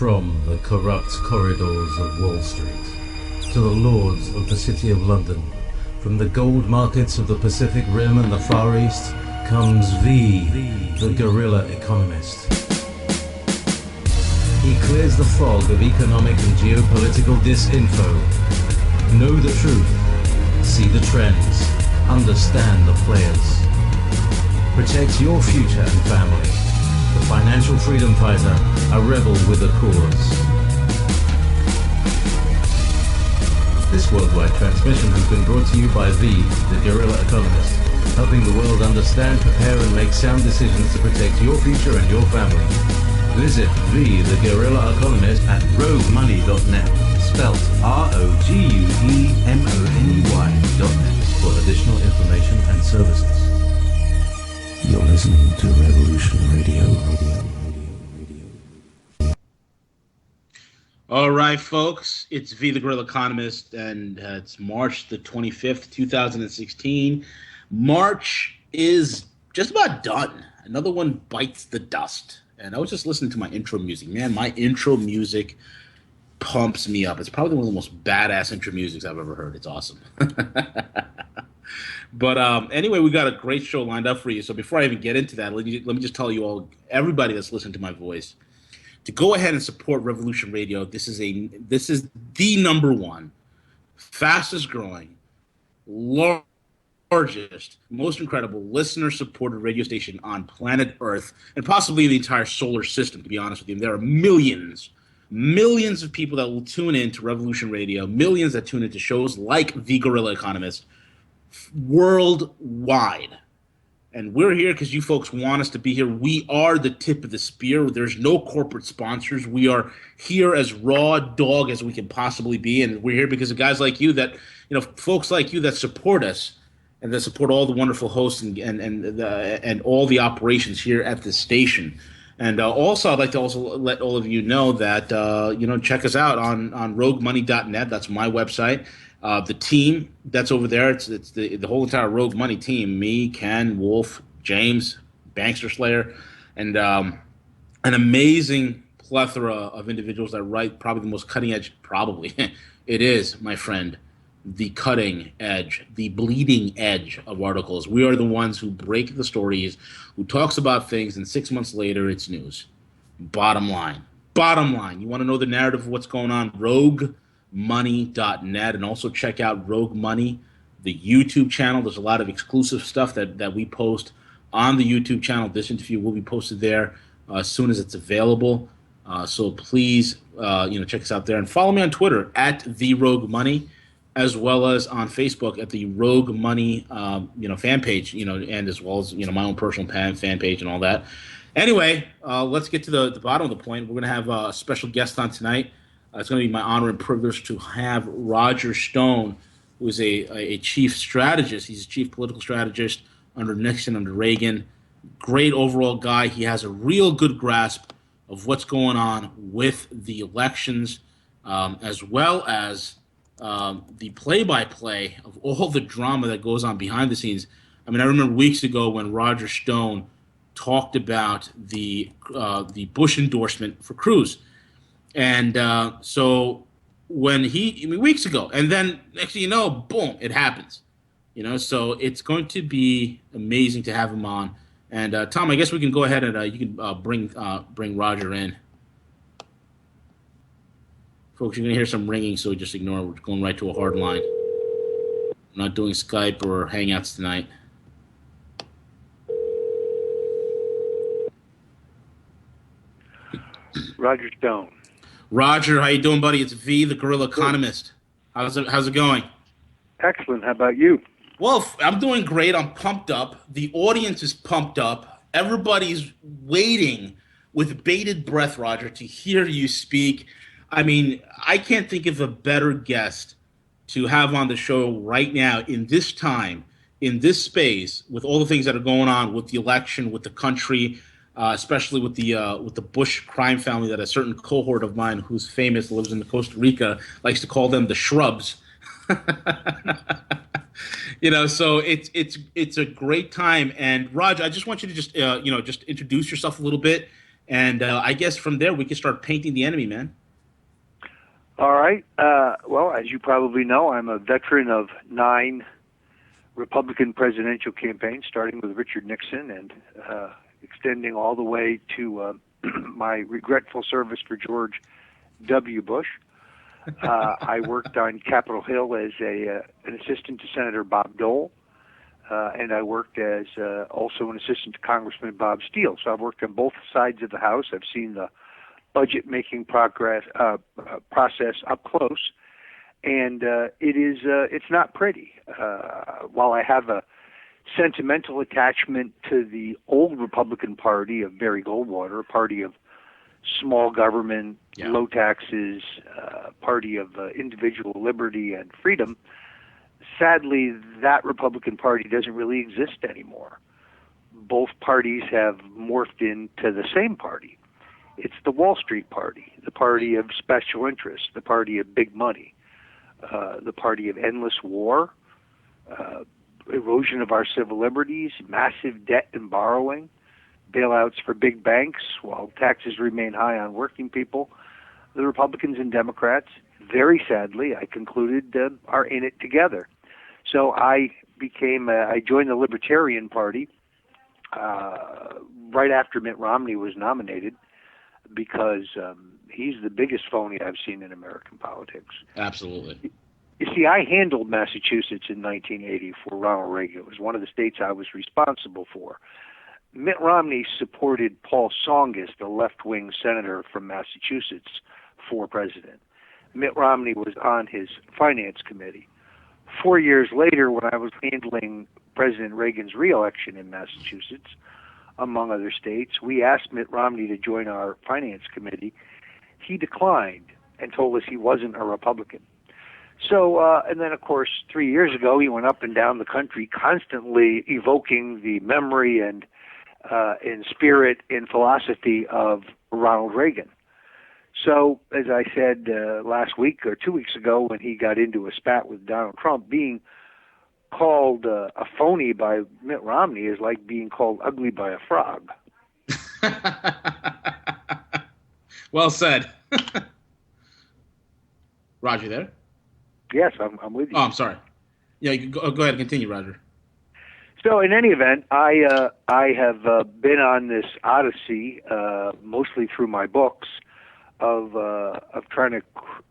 From the corrupt corridors of Wall Street to the lords of the City of London, from the gold markets of the Pacific Rim and the Far East, comes the guerrilla economist. He clears the fog of economic and geopolitical disinfo. Know the truth, see the trends, understand the players. Protect your future and family. The financial freedom fighter, a rebel with a cause. This worldwide transmission has been brought to you by the guerrilla economist, helping the world understand, prepare, and make sound decisions to protect your future and your family. Visit the guerrilla economist at roguemoney.net, spelt ROGUEMONEY.net, for additional information and services. You're listening to Revolution Radio. All right, folks, it's the Guerrilla Economist, and it's March the 25th, 2016. March is just about done. Another one bites the dust. And I was just listening to my intro music. Man, my intro music pumps me up. It's probably one of the most badass intro musics I've ever heard. It's awesome. But anyway, we got a great show lined up for you. So before I even get into that, let me just tell you all, everybody that's listening to my voice, to go ahead and support Revolution Radio. This is the number one, fastest growing, largest, most incredible listener-supported radio station on planet Earth, and possibly the entire solar system, to be honest with you. There are millions of people that will tune in to Revolution Radio, millions that tune into shows like The Guerrilla Economist, worldwide. And we're here because you folks want us to be here. We are the tip of the spear. There's no corporate sponsors. We are here as raw dog as we can possibly be, and we're here because of guys like you that, folks like you that support us and that support all the wonderful hosts and all the operations here at this station. And also, I'd like to also let all of you know that check us out on roguemoney.net. That's my website. The team that's over there, it's the whole entire Rogue Money team. Me, Ken, Wolf, James, Bankster Slayer, and an amazing plethora of individuals that write probably the most cutting edge. Probably it is, my friend, the cutting edge, the bleeding edge of articles. We are the ones who break the stories, who talks about things, and 6 months later, it's news. Bottom line. You want to know the narrative of what's going on? RogueMoney.net, and also check out Rogue Money, the YouTube channel. There's a lot of exclusive stuff that we post on the YouTube channel. This interview will be posted there as soon as it's available. So please, check us out there, and follow me on Twitter at the Rogue Money, as well as on Facebook at the Rogue Money, fan page, and as well as, my own personal fan page and all that. Anyway, let's get to the bottom of the point. We're going to have a special guest on tonight. It's going to be my honor and privilege to have Roger Stone, who is a chief strategist. He's a chief political strategist under Nixon, under Reagan. Great overall guy. He has a real good grasp of what's going on with the elections, as well as the play-by-play of all the drama that goes on behind the scenes. I mean, I remember weeks ago when Roger Stone talked about the Bush endorsement for Cruz. And so when weeks ago, and then next thing you know, boom, it happens. So it's going to be amazing to have him on. And Tom, I guess we can go ahead and you can bring Roger in. Folks, you're going to hear some ringing, so just ignore it. We're going right to a hard line. We're not doing Skype or Hangouts tonight. Roger Stone. Roger, how you doing, buddy? It's the Guerrilla Economist. How's it going? Excellent. How about you? Well, I'm doing great. I'm pumped up. The audience is pumped up. Everybody's waiting with bated breath, Roger, to hear you speak. I mean, I can't think of a better guest to have on the show right now in this time, in this space, with all the things that are going on with the election, with the country, especially with the Bush crime family that a certain cohort of mine who's famous, lives in Costa Rica, likes to call them the Shrubs. So it's a great time. And Roger, I just want you to just introduce yourself a little bit And I guess from there we can start painting the enemy, man. All right. Well, as you probably know, I'm a veteran of 9 Republican presidential campaigns, starting with Richard Nixon and extending all the way to my regretful service for George W. Bush. I worked on Capitol Hill as an assistant to Senator Bob Dole, and I worked as also an assistant to Congressman Bob Steele. So I've worked on both sides of the House. I've seen the budget-making process up close, and it's not pretty. While I have a sentimental attachment to the old Republican Party of Barry Goldwater, a party of small government, low taxes, party of individual liberty and freedom, sadly, that Republican Party doesn't really exist anymore. Both parties have morphed into the same party. It's the Wall Street Party, the party of special interests, the party of big money, the party of endless war, erosion of our civil liberties, massive debt and borrowing, bailouts for big banks while taxes remain high on working people. The Republicans and Democrats, very sadly, I concluded, are in it together. So I joined the Libertarian Party right after Mitt Romney was nominated, because he's the biggest phony I've seen in American politics. Absolutely. You see, I handled Massachusetts in 1980 for Ronald Reagan. It was one of the states I was responsible for. Mitt Romney supported Paul Tsongas, the left-wing senator from Massachusetts, for president. Mitt Romney was on his finance committee. 4 years later, when I was handling President Reagan's re-election in Massachusetts, among other states, we asked Mitt Romney to join our finance committee. He declined and told us he wasn't a Republican. So, and then, of course, 3 years ago, he went up and down the country constantly evoking the memory and spirit and philosophy of Ronald Reagan. So, as I said last week or 2 weeks ago, when he got into a spat with Donald Trump, being called a phony by Mitt Romney is like being called ugly by a frog. Well said. Roger, there? Yes, I'm with you. Oh, I'm sorry. Yeah, you go ahead and continue, Roger. So, in any event, I have been on this odyssey, mostly through my books, of trying to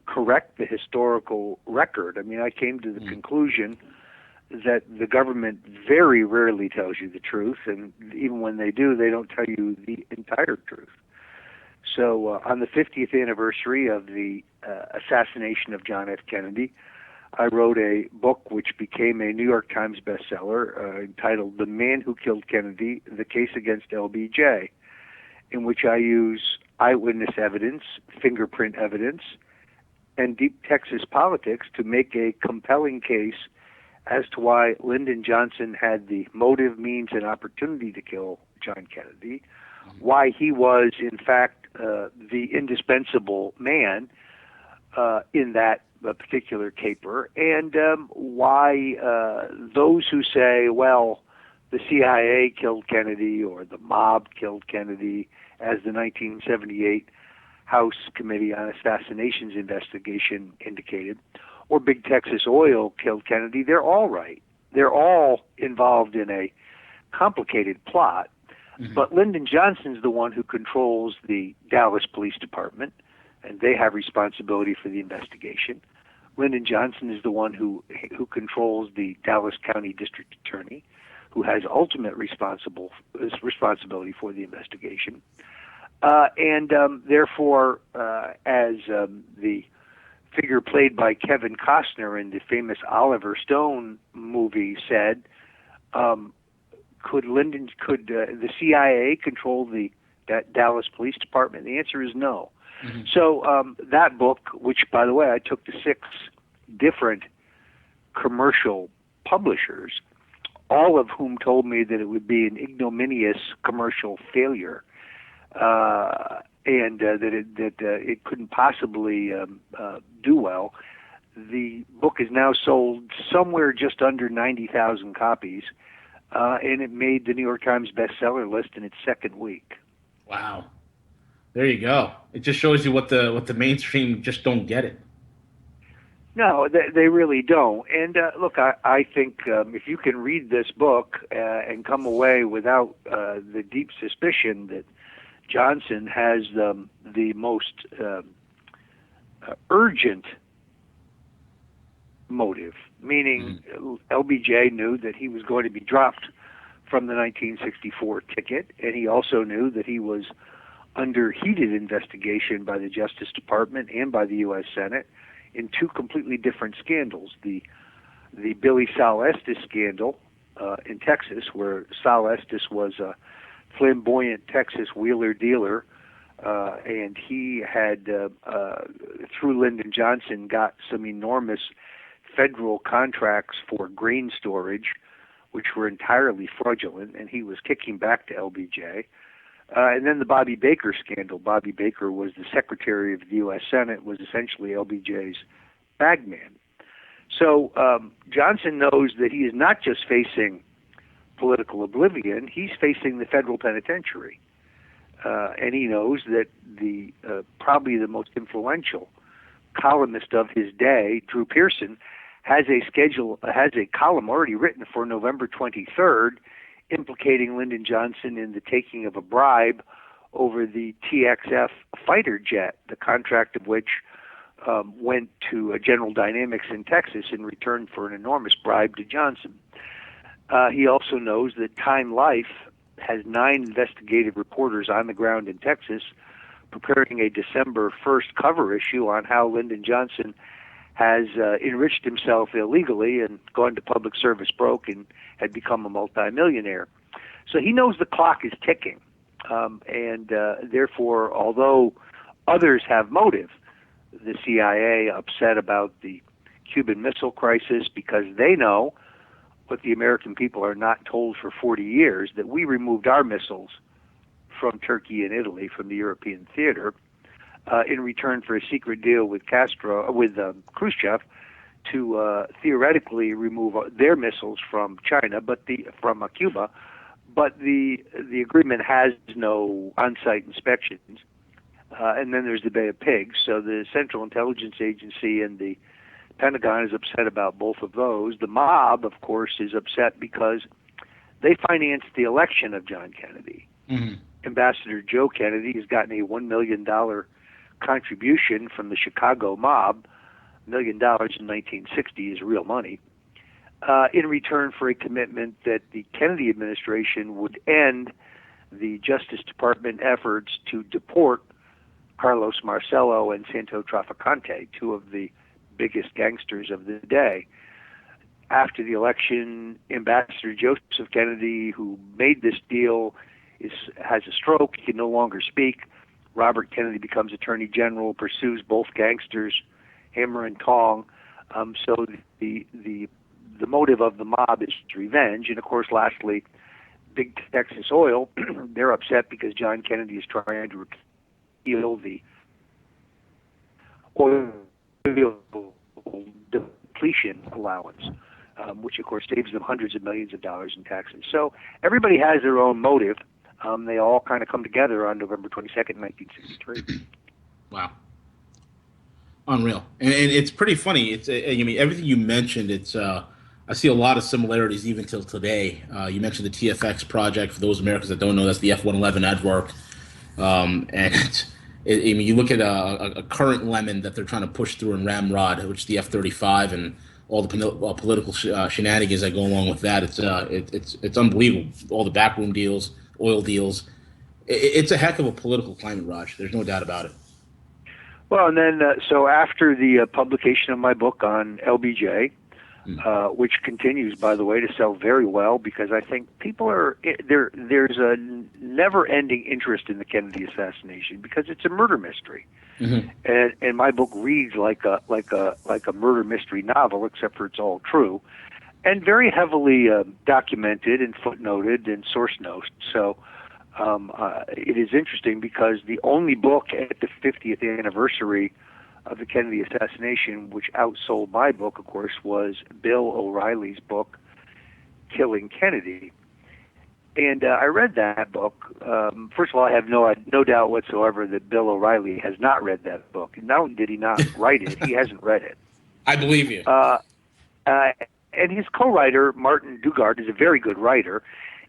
correct the historical record. I mean, I came to the conclusion that the government very rarely tells you the truth, and even when they do, they don't tell you the entire truth. So on the 50th anniversary of the assassination of John F. Kennedy, I wrote a book which became a New York Times bestseller entitled The Man Who Killed Kennedy, The Case Against LBJ, in which I use eyewitness evidence, fingerprint evidence, and deep Texas politics to make a compelling case as to why Lyndon Johnson had the motive, means, and opportunity to kill John Kennedy, why he was, in fact, the indispensable man in that particular caper, and why those who say, well, the CIA killed Kennedy or the mob killed Kennedy, as the 1978 House Committee on Assassinations investigation indicated, or Big Texas Oil killed Kennedy, they're all right. They're all involved in a complicated plot. Mm-hmm. But Lyndon Johnson's the one who controls the Dallas Police Department, and they have responsibility for the investigation. Lyndon Johnson is the one who controls the Dallas County District Attorney, who has ultimate responsibility for the investigation. Therefore, as the figure played by Kevin Costner in the famous Oliver Stone movie said, could the CIA control the Dallas Police Department? The answer is no. Mm-hmm. So that book, which, by the way, I took to 6 different commercial publishers, all of whom told me that it would be an ignominious commercial failure, and that it couldn't possibly do well. The book is now sold somewhere just under 90,000 copies, and it made the New York Times bestseller list in its second week. Wow. There you go. It just shows you what the mainstream just don't get it. No, they really don't. And look, I think if you can read this book and come away without the deep suspicion that Johnson has the most urgent motive, meaning LBJ knew that he was going to be dropped from the 1964 ticket, and he also knew that he was under heated investigation by the Justice Department and by the U.S. Senate in two completely different scandals. The Billy Sal Estes scandal in Texas, where Sal Estes was a flamboyant Texas wheeler dealer, and he had, through Lyndon Johnson, got some enormous federal contracts for grain storage, which were entirely fraudulent, and he was kicking back to LBJ. And then the Bobby Baker scandal. Bobby Baker was the Secretary of the U.S. Senate, was essentially LBJ's bagman. So Johnson knows that he is not just facing political oblivion, he's facing the federal penitentiary. And he knows that the probably the most influential columnist of his day, Drew Pearson, has a column already written for November 23rd implicating Lyndon Johnson in the taking of a bribe over the TXF fighter jet, the contract of which went to General Dynamics in Texas in return for an enormous bribe to Johnson. He also knows that Time Life has 9 investigative reporters on the ground in Texas preparing a December 1st cover issue on how Lyndon Johnson has enriched himself illegally and gone to public service broke and had become a multimillionaire. So he knows the clock is ticking. And therefore, although others have motive, the CIA upset about the Cuban Missile Crisis because they know what the American people are not told for 40 years, that we removed our missiles from Turkey and Italy from the European theater in return for a secret deal with Khrushchev to theoretically remove their missiles from China, from Cuba, but the agreement has no on-site inspections. And then there's the Bay of Pigs. So the Central Intelligence Agency and the Pentagon is upset about both of those. The mob, of course, is upset because they financed the election of John Kennedy. Mm-hmm. Ambassador Joe Kennedy has gotten a $1 million contribution from the Chicago mob. $1 million in 1960 is real money, in return for a commitment that the Kennedy administration would end the Justice Department efforts to deport Carlos Marcello and Santo Trafficante, two of the biggest gangsters of the day. After the election, Ambassador Joseph Kennedy, who made this deal, has a stroke. He can no longer speak. Robert Kennedy becomes Attorney General, pursues both gangsters, hammer and tong. So the motive of the mob is revenge. And of course, lastly, Big Texas Oil, they're upset because John Kennedy is trying to repeal the oil depletion allowance, which of course saves them hundreds of millions of dollars in taxes. So everybody has their own motive. They all kind of come together on November 22nd, 1963. Wow. Unreal. And it's pretty funny. It's I mean, everything you mentioned, it's I see a lot of similarities even till today. You mentioned the TFX project. For those Americans that don't know, that's the F-111 Adwork. And I mean, you look at a current lemon that they're trying to push through in Ramrod, which is the F-35, and all the political shenanigans that go along with that. It's unbelievable. All the backroom deals, oil deals. It's a heck of a political climate, Raj. There's no doubt about it. Well, and then so after the publication of my book on LBJ, which continues, by the way, to sell very well, because I think people are there's a never-ending interest in the Kennedy assassination because it's a murder mystery, and my book reads like a murder mystery novel, except for it's all true, and very heavily documented and footnoted and source noted. So it is interesting because the only book at the 50th anniversary of the Kennedy assassination, which outsold my book, of course, was Bill O'Reilly's book, Killing Kennedy. And I read that book. First of all, I have no doubt whatsoever that Bill O'Reilly has not read that book. Not only did he not write it, he hasn't read it. I believe you. And his co-writer, Martin Dugard, is a very good writer,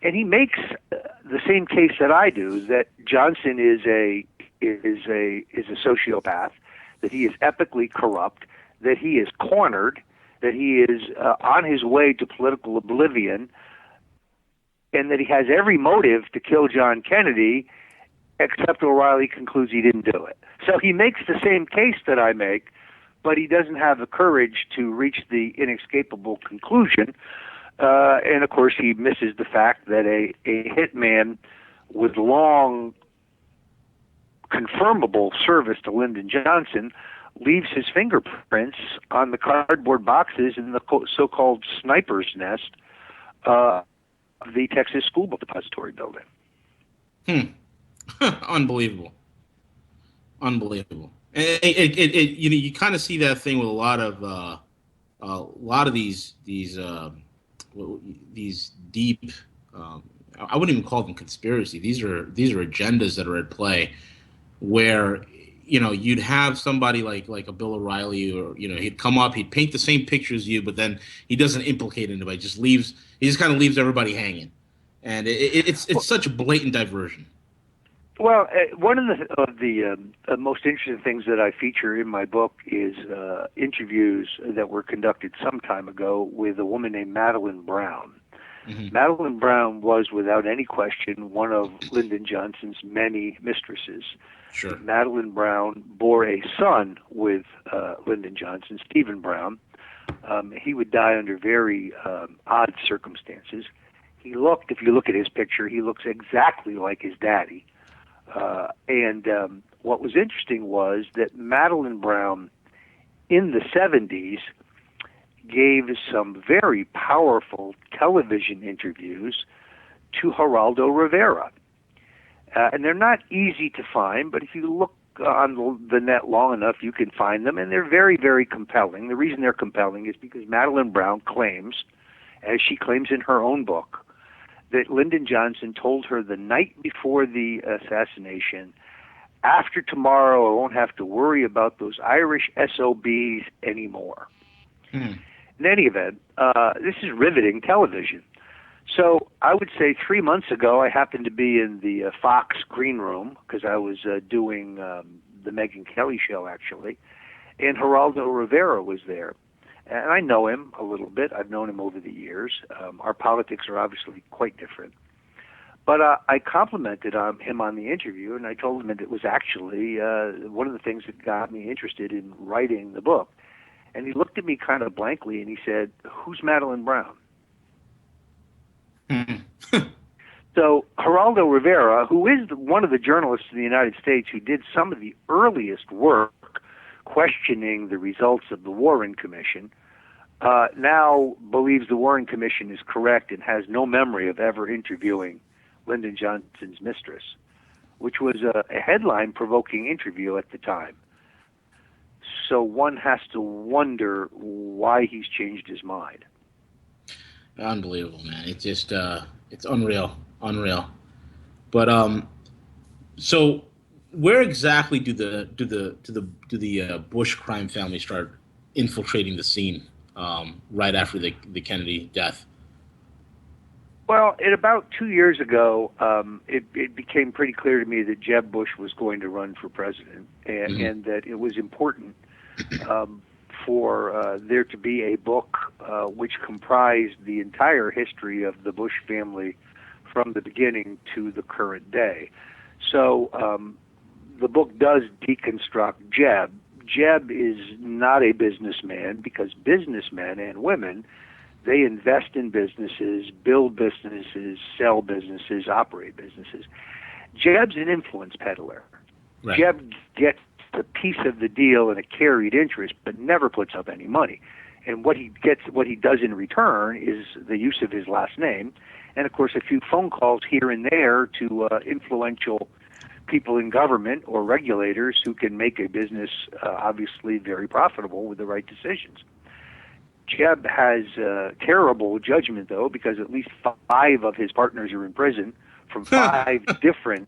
and he makes the same case that I do, that Johnson is a sociopath, that he is epically corrupt, that he is cornered, that he is on his way to political oblivion, and that he has every motive to kill John Kennedy, except O'Reilly concludes he didn't do it. So he makes the same case that I make, but he doesn't have the courage to reach the inescapable conclusion. And, of course, he misses the fact that a hitman with long, confirmable service to Lyndon Johnson leaves his fingerprints on the cardboard boxes in the so-called sniper's nest of the Texas School Book Depository building. Unbelievable. You kind of see that thing with a lot of these deep. I wouldn't even call them conspiracy. These are agendas that are at play, where you'd have somebody like a Bill O'Reilly, or he'd come up, he'd paint the same picture as you, but then he doesn't implicate anybody. He just kind of leaves everybody hanging, and it's such a blatant diversion. Well, one of the most interesting things that I feature in my book is interviews that were conducted some time ago with a woman named Madeline Brown. Mm-hmm. Madeline Brown was, without any question, one of Lyndon Johnson's many mistresses. Sure. Madeline Brown bore a son with Lyndon Johnson, Stephen Brown. He would die under very odd circumstances. If you look at his picture, he looks exactly like his daddy. And what was interesting was that Madeline Brown, in the 70s, gave some very powerful television interviews to Geraldo Rivera. And they're not easy to find, but if you look on the net long enough, you can find them, and they're very, very compelling. The reason they're compelling is because Madeline Brown claims, as she claims in her own book, that Lyndon Johnson told her the night before the assassination, after tomorrow I won't have to worry about those Irish SOBs anymore. In any event, this is riveting television. So I would say 3 months ago I happened to be in the Fox green room because I was doing the Megyn Kelly show, actually, and Geraldo Rivera was there. And I know him a little bit. I've known him over the years. Our politics are obviously quite different. But I complimented him on the interview, and I told him that it was actually one of the things that got me interested in writing the book. And he looked at me kind of blankly, and he said, "Who's Madeline Brown?" So Geraldo Rivera, who is one of the journalists in the United States who did some of the earliest work questioning the results of the Warren Commission, now believes the Warren Commission is correct and has no memory of ever interviewing Lyndon Johnson's mistress, which was a headline-provoking interview at the time. So one has to wonder why he's changed his mind. Unbelievable, man. It's just it's unreal. But so where exactly do the Bush crime family start infiltrating the scene right after the Kennedy death? Well, about 2 years ago, it became pretty clear to me that Jeb Bush was going to run for president, and that it was important for there to be a book which comprised the entire history of the Bush family from the beginning to the current day. So the book does deconstruct Jeb. Jeb is not a businessman, because businessmen and women, they invest in businesses, build businesses, sell businesses, operate businesses. Jeb's an influence peddler. Right. Jeb gets a piece of the deal and a carried interest, but never puts up any money. And what he does in return is the use of his last name, and of course a few phone calls here and there to influential people in government or regulators who can make a business obviously very profitable with the right decisions. Jeb has terrible judgment, though, because at least 5 of his partners are in prison from 5 different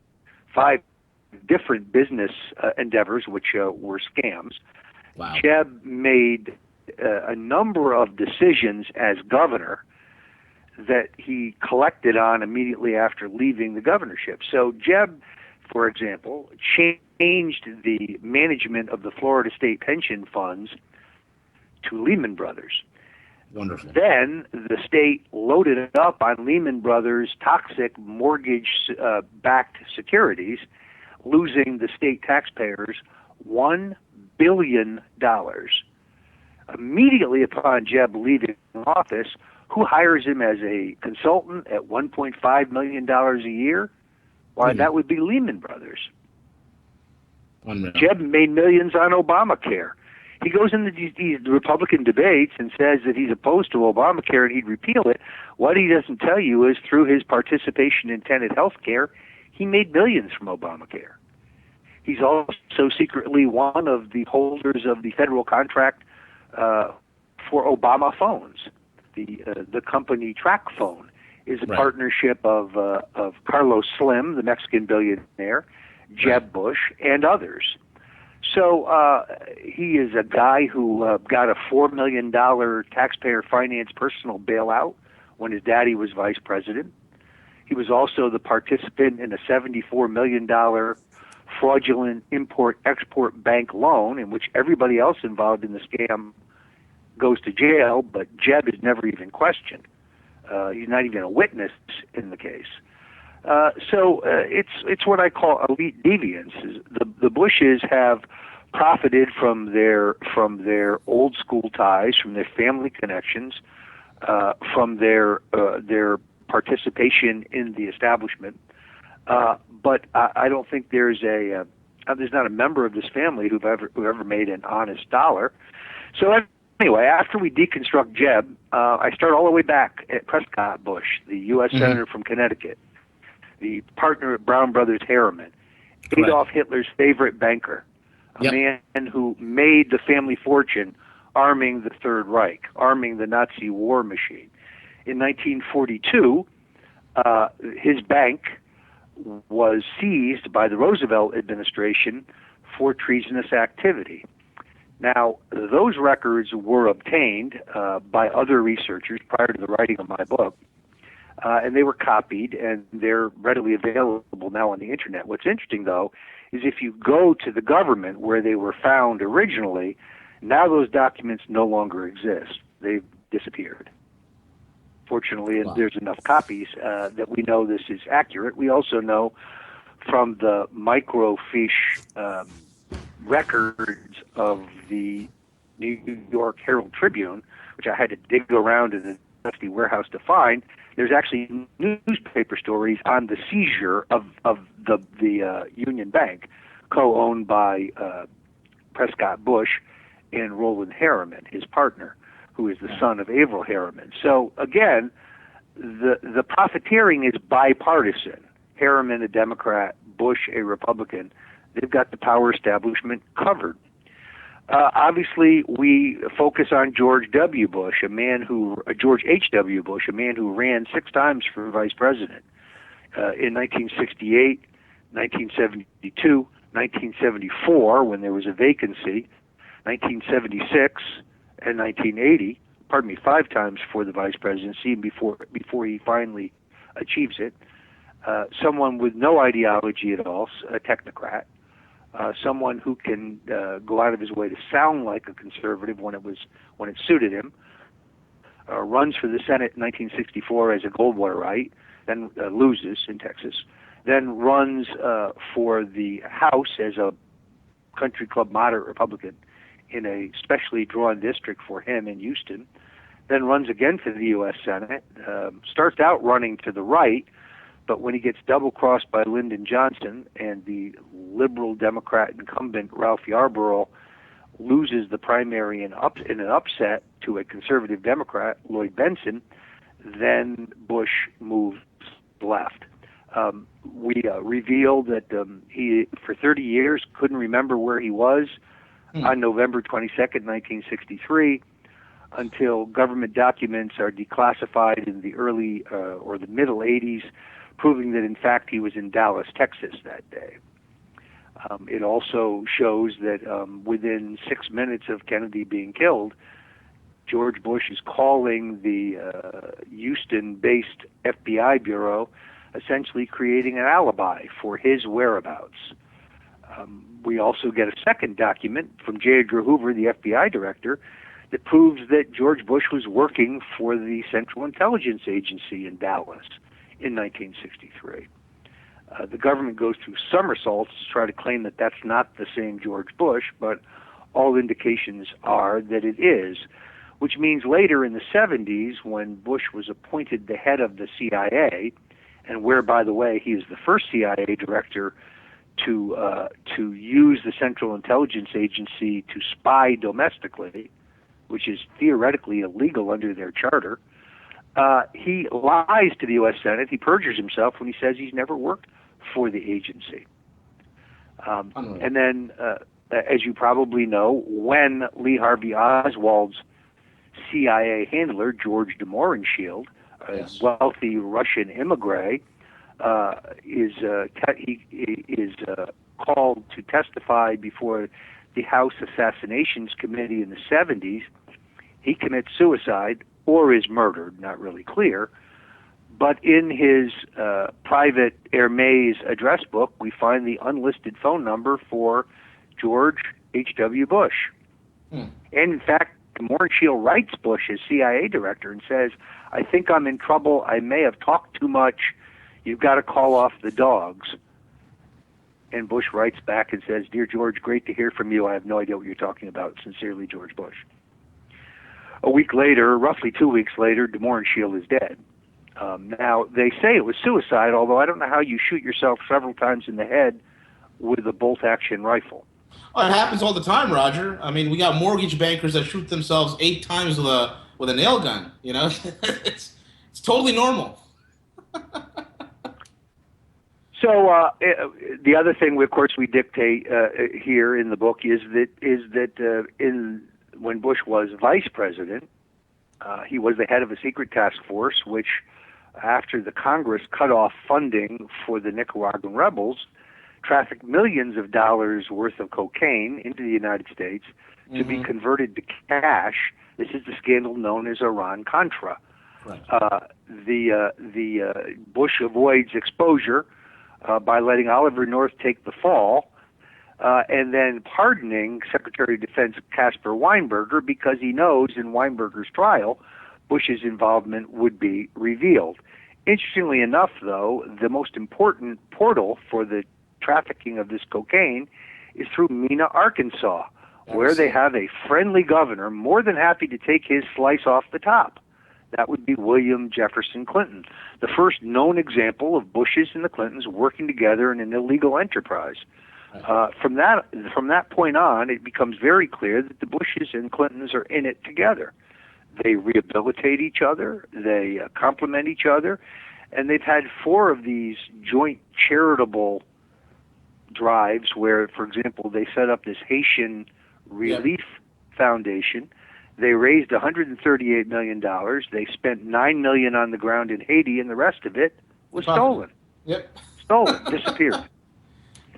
business endeavors, which were scams. Wow. Jeb made a number of decisions as governor that he collected on immediately after leaving the governorship. So Jeb, for example, changed the management of the Florida state pension funds to Lehman Brothers. Wonderful. Then the state loaded it up on Lehman Brothers' toxic mortgage-backed securities, losing the state taxpayers $1 billion. Immediately upon Jeb leaving office, who hires him as a consultant at $1.5 million a year? Why, that would be Lehman Brothers. Unreal. Jeb made millions on Obamacare. He goes into these Republican debates and says that he's opposed to Obamacare and he'd repeal it. What he doesn't tell you is through his participation in tenant health care, he made millions from Obamacare. He's also secretly one of the holders of the federal contract for Obama phones. The company Track Phone is a partnership of Carlos Slim, the Mexican billionaire, Jeb Bush, and others. So he is a guy who got a $4 million taxpayer-financed personal bailout when his daddy was vice president. He was also the participant in a $74 million fraudulent import-export bank loan in which everybody else involved in the scam goes to jail, but Jeb is never even questioned. He's not even a witness in the case. So it's what I call elite deviance. The Bushes have profited from their old school ties, from their family connections, from their participation in the establishment. But I don't think there's not a member of this family who ever made an honest dollar. So anyway, after we deconstruct Jeb, I start all the way back at Prescott Bush, the U.S. Senator from Connecticut, the partner at Brown Brothers Harriman, Adolf Hitler's favorite banker, a man who made the family fortune arming the Third Reich, arming the Nazi war machine. In 1942, his bank was seized by the Roosevelt administration for treasonous activity. Now, those records were obtained by other researchers prior to the writing of my book, and they were copied, and they're readily available now on the Internet. What's interesting, though, is if you go to the government where they were found originally, now those documents no longer exist. They've disappeared. Fortunately, and there's enough copies that we know this is accurate. We also know from the microfiche records of the New York Herald Tribune, which I had to dig around in the dusty warehouse to find, there's actually newspaper stories on the seizure of the Union Bank, co-owned by Prescott Bush and Roland Harriman, his partner, who is the son of Averell Harriman. So again, the profiteering is bipartisan. Harriman, a Democrat, Bush, a Republican. They've got the power establishment covered. Obviously, we focus on George W. Bush, George H.W. Bush, a man who ran 6 times for vice president in 1968, 1972, 1974, when there was a vacancy, 1976, and 1980. 5 times for the vice presidency before he finally achieves it. Someone with no ideology at all, a technocrat. Someone who can go out of his way to sound like a conservative when it suited him. Runs for the Senate in 1964 as a Goldwaterite, then loses in Texas. Then runs for the House as a country club moderate Republican in a specially drawn district for him in Houston. Then runs again for the U.S. Senate. Starts out running to the right, but when he gets double-crossed by Lyndon Johnson and the liberal Democrat incumbent Ralph Yarborough loses the primary in an upset to a conservative Democrat, Lloyd Bentsen, then Bush moves left. We revealed that he, for 30 years, couldn't remember where he was on November 22nd, 1963. until government documents are declassified in the early or the middle 80s, proving that in fact he was in Dallas, Texas that day. It also shows that within 6 minutes of Kennedy being killed, George Bush is calling the Houston-based FBI bureau, essentially creating an alibi for his whereabouts. We also get a second document from J. Edgar Hoover, the FBI director, that proves that George Bush was working for the Central Intelligence Agency in Dallas in 1963. The government goes through somersaults to try to claim that that's not the same George Bush, but all indications are that it is, which means later in the 70s, when Bush was appointed the head of the CIA, and where, by the way, he is the first CIA director to use the Central Intelligence Agency to spy domestically, which is theoretically illegal under their charter, he lies to the U.S. Senate. He perjures himself when he says he's never worked for the agency. And then, as you probably know, when Lee Harvey Oswald's CIA handler, George de Mohrenschildt, a wealthy Russian immigrant, is called to testify before the House Assassinations Committee in the 70s, he commits suicide or is murdered, not really clear. But in his private Hermes address book, we find the unlisted phone number for George H.W. Bush. And in fact, Mohrenschildt writes Bush as CIA director and says, "I think I'm in trouble. I may have talked too much. You've got to call off the dogs." And Bush writes back and says, "Dear George, great to hear from you. I have no idea what you're talking about. Sincerely, George Bush." A week later, roughly 2 weeks later, de Mohrenschildt is dead. Now, they say it was suicide, although I don't know how you shoot yourself several times in the head with a bolt-action rifle. Oh, it happens all the time, Roger. I mean, we got mortgage bankers that shoot themselves 8 times with a nail gun. You know, it's totally normal. So the other thing, of course, we dictate here in the book is that when Bush was vice president, he was the head of a secret task force, which, after the Congress cut off funding for the Nicaraguan rebels, trafficked millions of dollars worth of cocaine into the United States to be converted to cash. This is the scandal known as Iran-Contra. Right. The Bush avoids exposure by letting Oliver North take the fall, and then pardoning Secretary of Defense Caspar Weinberger because he knows in Weinberger's trial Bush's involvement would be revealed. Interestingly enough, though, the most important portal for the trafficking of this cocaine is through Mena, Arkansas, where they have a friendly governor more than happy to take his slice off the top. That would be William Jefferson Clinton, the first known example of Bushes and the Clintons working together in an illegal enterprise. From that point on, it becomes very clear that the Bushes and Clintons are in it together. They rehabilitate each other, they complement each other, and they've had 4 of these joint charitable drives where, for example, they set up this Haitian Relief Foundation. They raised $138 million. They spent $9 million on the ground in Haiti, and the rest of it was stolen. Stolen, disappeared.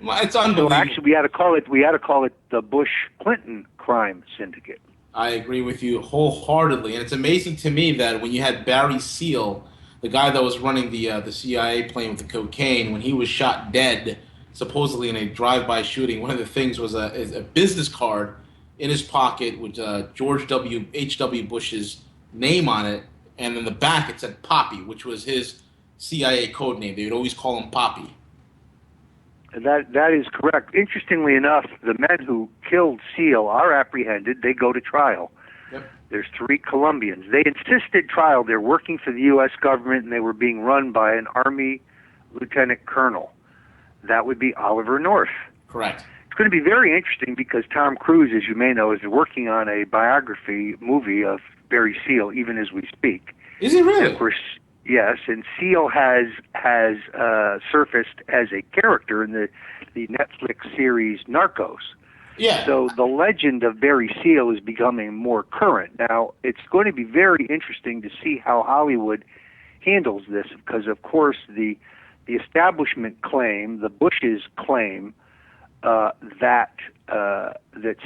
Well, it's unbelievable. So actually, we had to call it the Bush-Clinton crime syndicate. I agree with you wholeheartedly, and it's amazing to me that when you had Barry Seal, the guy that was running the CIA plane with the cocaine, when he was shot dead, supposedly in a drive-by shooting, one of the things was a business card in his pocket with George H.W. Bush's name on it, and in the back it said Poppy, which was his CIA code name. They would always call him Poppy. That is correct. Interestingly enough, the men who killed Seal are apprehended. They go to trial. Yep. There's 3 Colombians. They insisted trial. They're working for the U.S. government, and they were being run by an Army lieutenant colonel. That would be Oliver North. Correct. It's going to be very interesting because Tom Cruise, as you may know, is working on a biography movie of Barry Seal, even as we speak. Is he really? And of course, yes, and Seal has surfaced as a character in the Netflix series Narcos. Yeah. So the legend of Barry Seal is becoming more current. Now, it's going to be very interesting to see how Hollywood handles this, because, of course, the establishment claim, the Bushes claim, that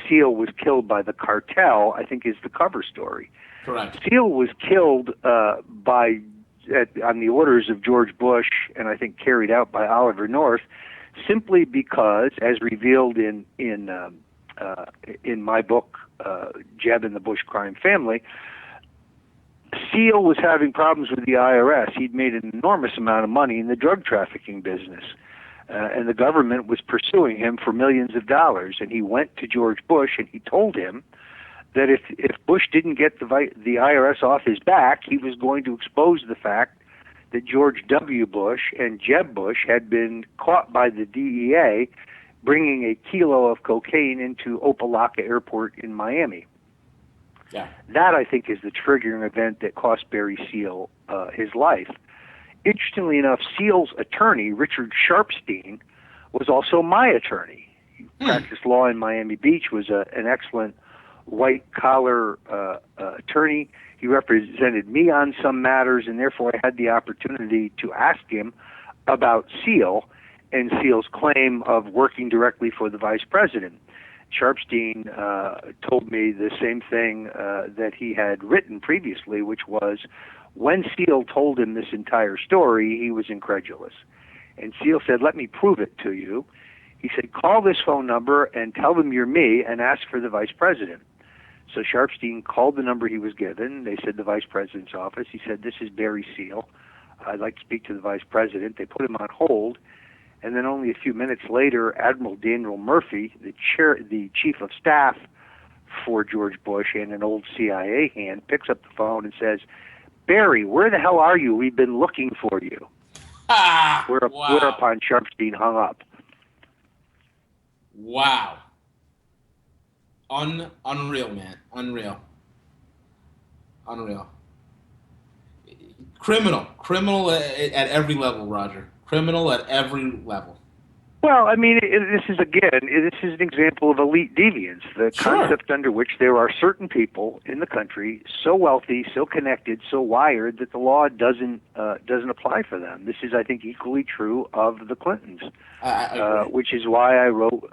Seal was killed by the cartel, I think, is the cover story. Correct. Seal was killed on the orders of George Bush, and I think carried out by Oliver North, simply because, as revealed in my book, Jeb and the Bush Crime Family, Seal was having problems with the IRS. He'd made an enormous amount of money in the drug trafficking business, and the government was pursuing him for millions of dollars. And he went to George Bush and he told him that if Bush didn't get the IRS off his back, he was going to expose the fact that George W. Bush and Jeb Bush had been caught by the DEA bringing a kilo of cocaine into Opa-locka Airport in Miami. Yeah. That, I think, is the triggering event that cost Barry Seal his life. Interestingly enough, Seal's attorney, Richard Sharpstein, was also my attorney. He practiced law in Miami Beach, was an excellent white-collar attorney. He represented me on some matters, and therefore I had the opportunity to ask him about Seal and Seal's claim of working directly for the vice president. Sharpstein told me the same thing that he had written previously, which was when Seal told him this entire story, he was incredulous. And Seal said, "Let me prove it to you." He said, "Call this phone number and tell them you're me and ask for the vice president." So Sharpstein called the number he was given. They said the vice president's office. He said, "This is Barry Seal. I'd like to speak to the vice president." They put him on hold. And then only a few minutes later, Admiral Daniel Murphy, the chief of staff for George Bush and an old CIA hand, picks up the phone and says, "Barry, where the hell are you? We've been looking for you." Wow. Whereupon Sharpstein hung up. Wow. Unreal, man. Unreal. Criminal at every level, Roger. Criminal at every level. Well, I mean, this is an example of elite deviance, the concept under which there are certain people in the country so wealthy, so connected, so wired that the law doesn't apply for them. This is, I think, equally true of the Clintons, which is why I wrote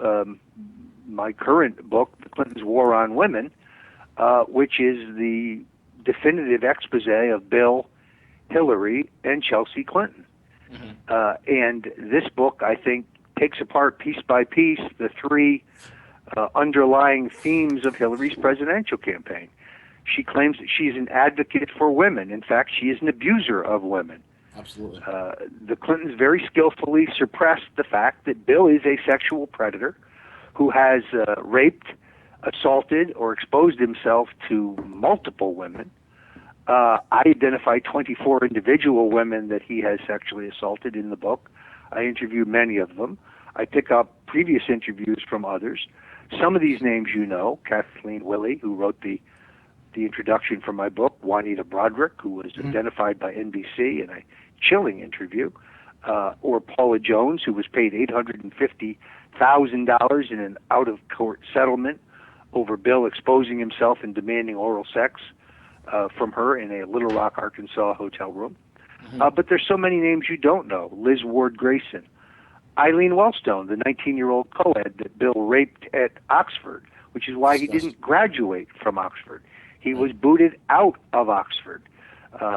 my current book, The Clintons' War on Women, which is the definitive expose of Bill, Hillary, and Chelsea Clinton. Mm-hmm. And this book, I think, takes apart piece by piece the three underlying themes of Hillary's presidential campaign. She claims that she's an advocate for women. In fact, she is an abuser of women. Absolutely. The Clintons very skillfully suppressed the fact that Bill is a sexual predator who has raped, assaulted, or exposed himself to multiple women. I identify 24 individual women that he has sexually assaulted in the book. I interview many of them. I pick up previous interviews from others. Some of these names you know, Kathleen Willey, who wrote the introduction for my book, Juanita Broderick, who was identified by NBC in a chilling interview, or Paula Jones, who was paid $850,000 in an out-of-court settlement over Bill exposing himself and demanding oral sex from her in a Little Rock, Arkansas hotel room. But there's so many names you don't know. Liz Ward Grayson, Eileen Wellstone, the 19-year-old co-ed that Bill raped at Oxford, which is why he didn't graduate from Oxford. He was booted out of Oxford.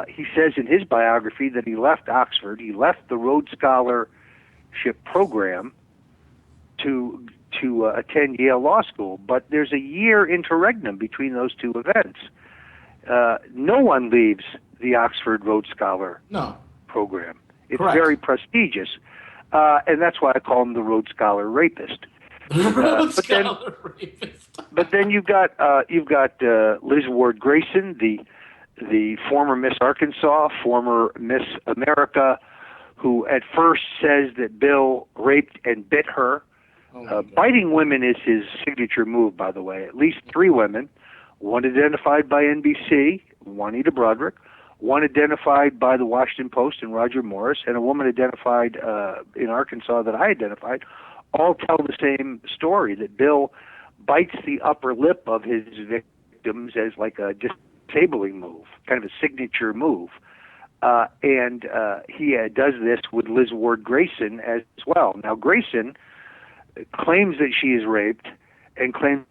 He says in his biography that he left Oxford, he left the Rhodes Scholarship program to attend Yale Law School, but there's a year interregnum between those two events. No one leaves the Oxford Rhodes Scholar program. It's very prestigious, and that's why I call him the Rhodes Scholar rapist. But then you've got Liz Ward Grayson, the former Miss Arkansas, former Miss America, who at first says that Bill raped and bit her. Biting women is his signature move, by the way. At least 3 women, one identified by NBC, Juanita Broderick, one identified by the Washington Post and Roger Morris, and a woman identified in Arkansas that I identified, all tell the same story, that Bill bites the upper lip of his victims as like a disabling move, kind of a signature move. And he does this with Liz Ward Grayson as well. Now, Grayson claims that she is raped and claims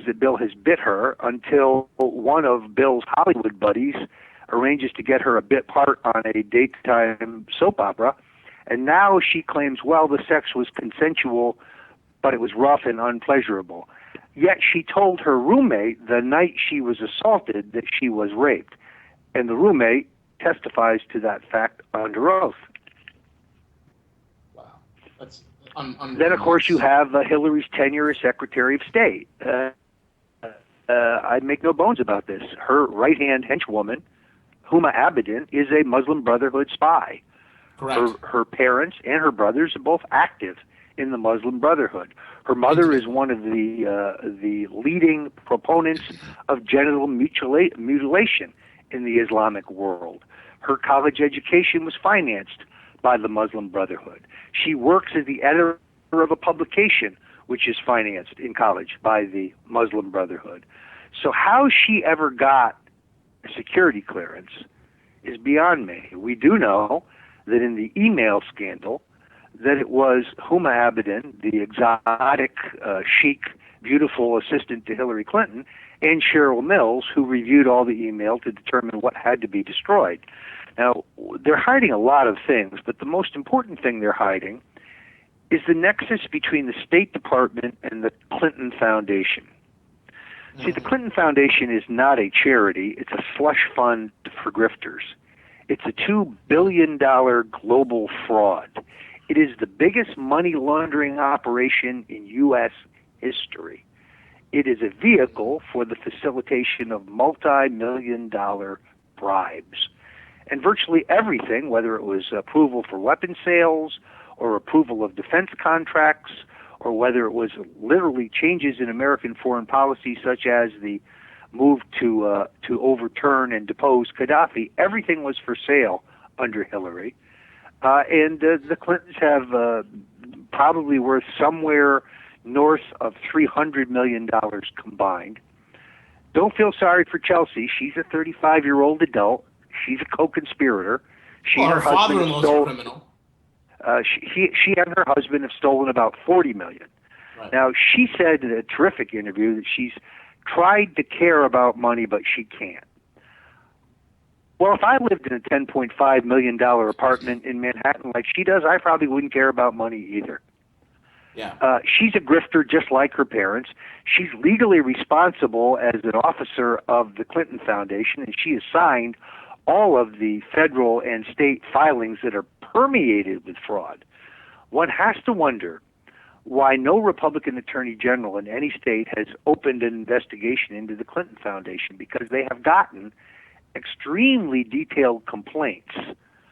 that Bill has bit her until one of Bill's Hollywood buddies arranges to get her a bit part on a daytime soap opera. And now she claims, well, the sex was consensual, but it was rough and unpleasurable. Yet she told her roommate the night she was assaulted that she was raped. And the roommate testifies to that fact under oath. Wow. That's then, of course, you have Hillary's tenure as Secretary of State. I make no bones about this. Her right-hand henchwoman, Huma Abedin, is a Muslim Brotherhood spy. Correct. Her parents and her brothers are both active in the Muslim Brotherhood. Her mother is one of the leading proponents of genital mutilation in the Islamic world. Her college education was financed by the Muslim Brotherhood. She works as the editor of a publication which is financed in college by the Muslim Brotherhood. So how she ever got a security clearance is beyond me. We do know that in the email scandal, that it was Huma Abedin, the exotic, chic, beautiful assistant to Hillary Clinton, and Cheryl Mills, who reviewed all the email to determine what had to be destroyed. Now, they're hiding a lot of things, but the most important thing they're hiding is the nexus between the State Department and the Clinton Foundation. See, the Clinton Foundation is not a charity. It's a slush fund for grifters. It's a $2 billion global fraud. It is the biggest money laundering operation in U.S. history. It is a vehicle for the facilitation of multi-million-dollar bribes. And virtually everything, whether it was approval for weapon sales or approval of defense contracts, or whether it was literally changes in American foreign policy, such as the move to overturn and depose Gaddafi, everything was for sale under Hillary. And the Clintons have probably worth somewhere north of $300 million combined. Don't feel sorry for Chelsea. She's a 35-year-old adult. She's a co-conspirator. Her father-in-law's a criminal. She and her husband have stolen about $40 million. Right. Now, she said in a terrific interview that she's tried to care about money, but she can't. Well, if I lived in a $10.5 million apartment in Manhattan like she does, I probably wouldn't care about money either. Yeah. She's a grifter just like her parents. She's legally responsible as an officer of the Clinton Foundation, and she has signed all of the federal and state filings that are permeated with fraud. One has to wonder why no Republican attorney general in any state has opened an investigation into the Clinton Foundation, because they have gotten extremely detailed complaints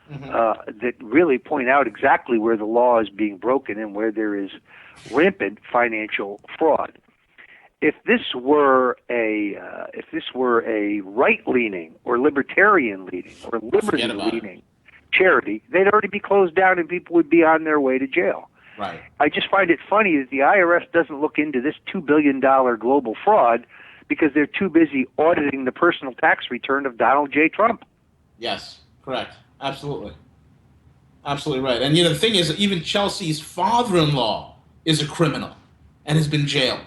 that really point out exactly where the law is being broken and where there is rampant financial fraud. If this were a right-leaning or libertarian-leaning or liberty-leaning charity, they'd already be closed down and people would be on their way to jail. Right. I just find it funny that the IRS doesn't look into this $2 billion global fraud because they're too busy auditing the personal tax return of Donald J. Trump. Yes, correct. Absolutely. Absolutely right. And the thing is, even Chelsea's father-in-law is a criminal and has been jailed.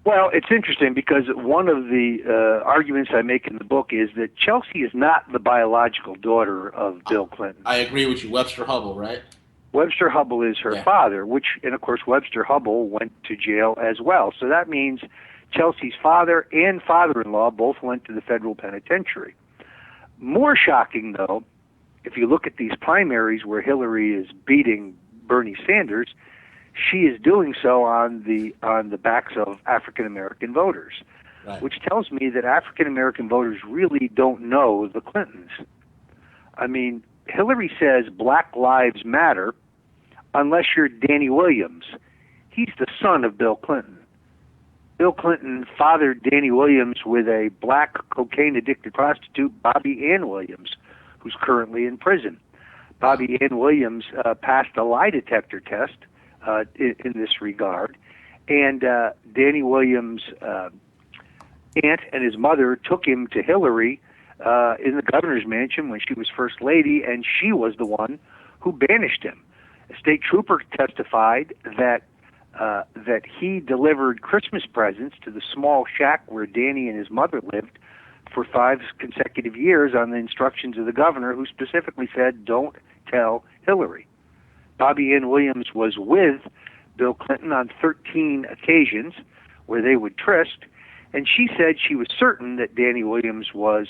Well, it's interesting because one of the arguments I make in the book is that Chelsea is not the biological daughter of Bill Clinton. I agree with you. Webster Hubbell, right? Webster Hubbell is her father, and of course Webster Hubbell went to jail as well. So that means Chelsea's father and father-in-law both went to the federal penitentiary. More shocking, though, if you look at these primaries where Hillary is beating Bernie Sanders, she is doing so on the backs of African American voters, right, which tells me that African American voters really don't know the Clintons. I mean, Hillary says Black Lives Matter unless you're Danny Williams. He's the son of Bill Clinton. Bill Clinton fathered Danny Williams with a black cocaine-addicted prostitute, Bobby Ann Williams, who's currently in prison. Bobby Ann Williams passed a lie detector test in this regard, And Danny Williams' aunt and his mother took him to Hillary in the governor's mansion when she was first lady, and she was the one who banished him. A state trooper testified that he delivered Christmas presents to the small shack where Danny and his mother lived for 5 consecutive years on the instructions of the governor, who specifically said, "Don't tell Hillary." Bobby Ann Williams was with Bill Clinton on 13 occasions where they would tryst, and she said she was certain that Danny Williams was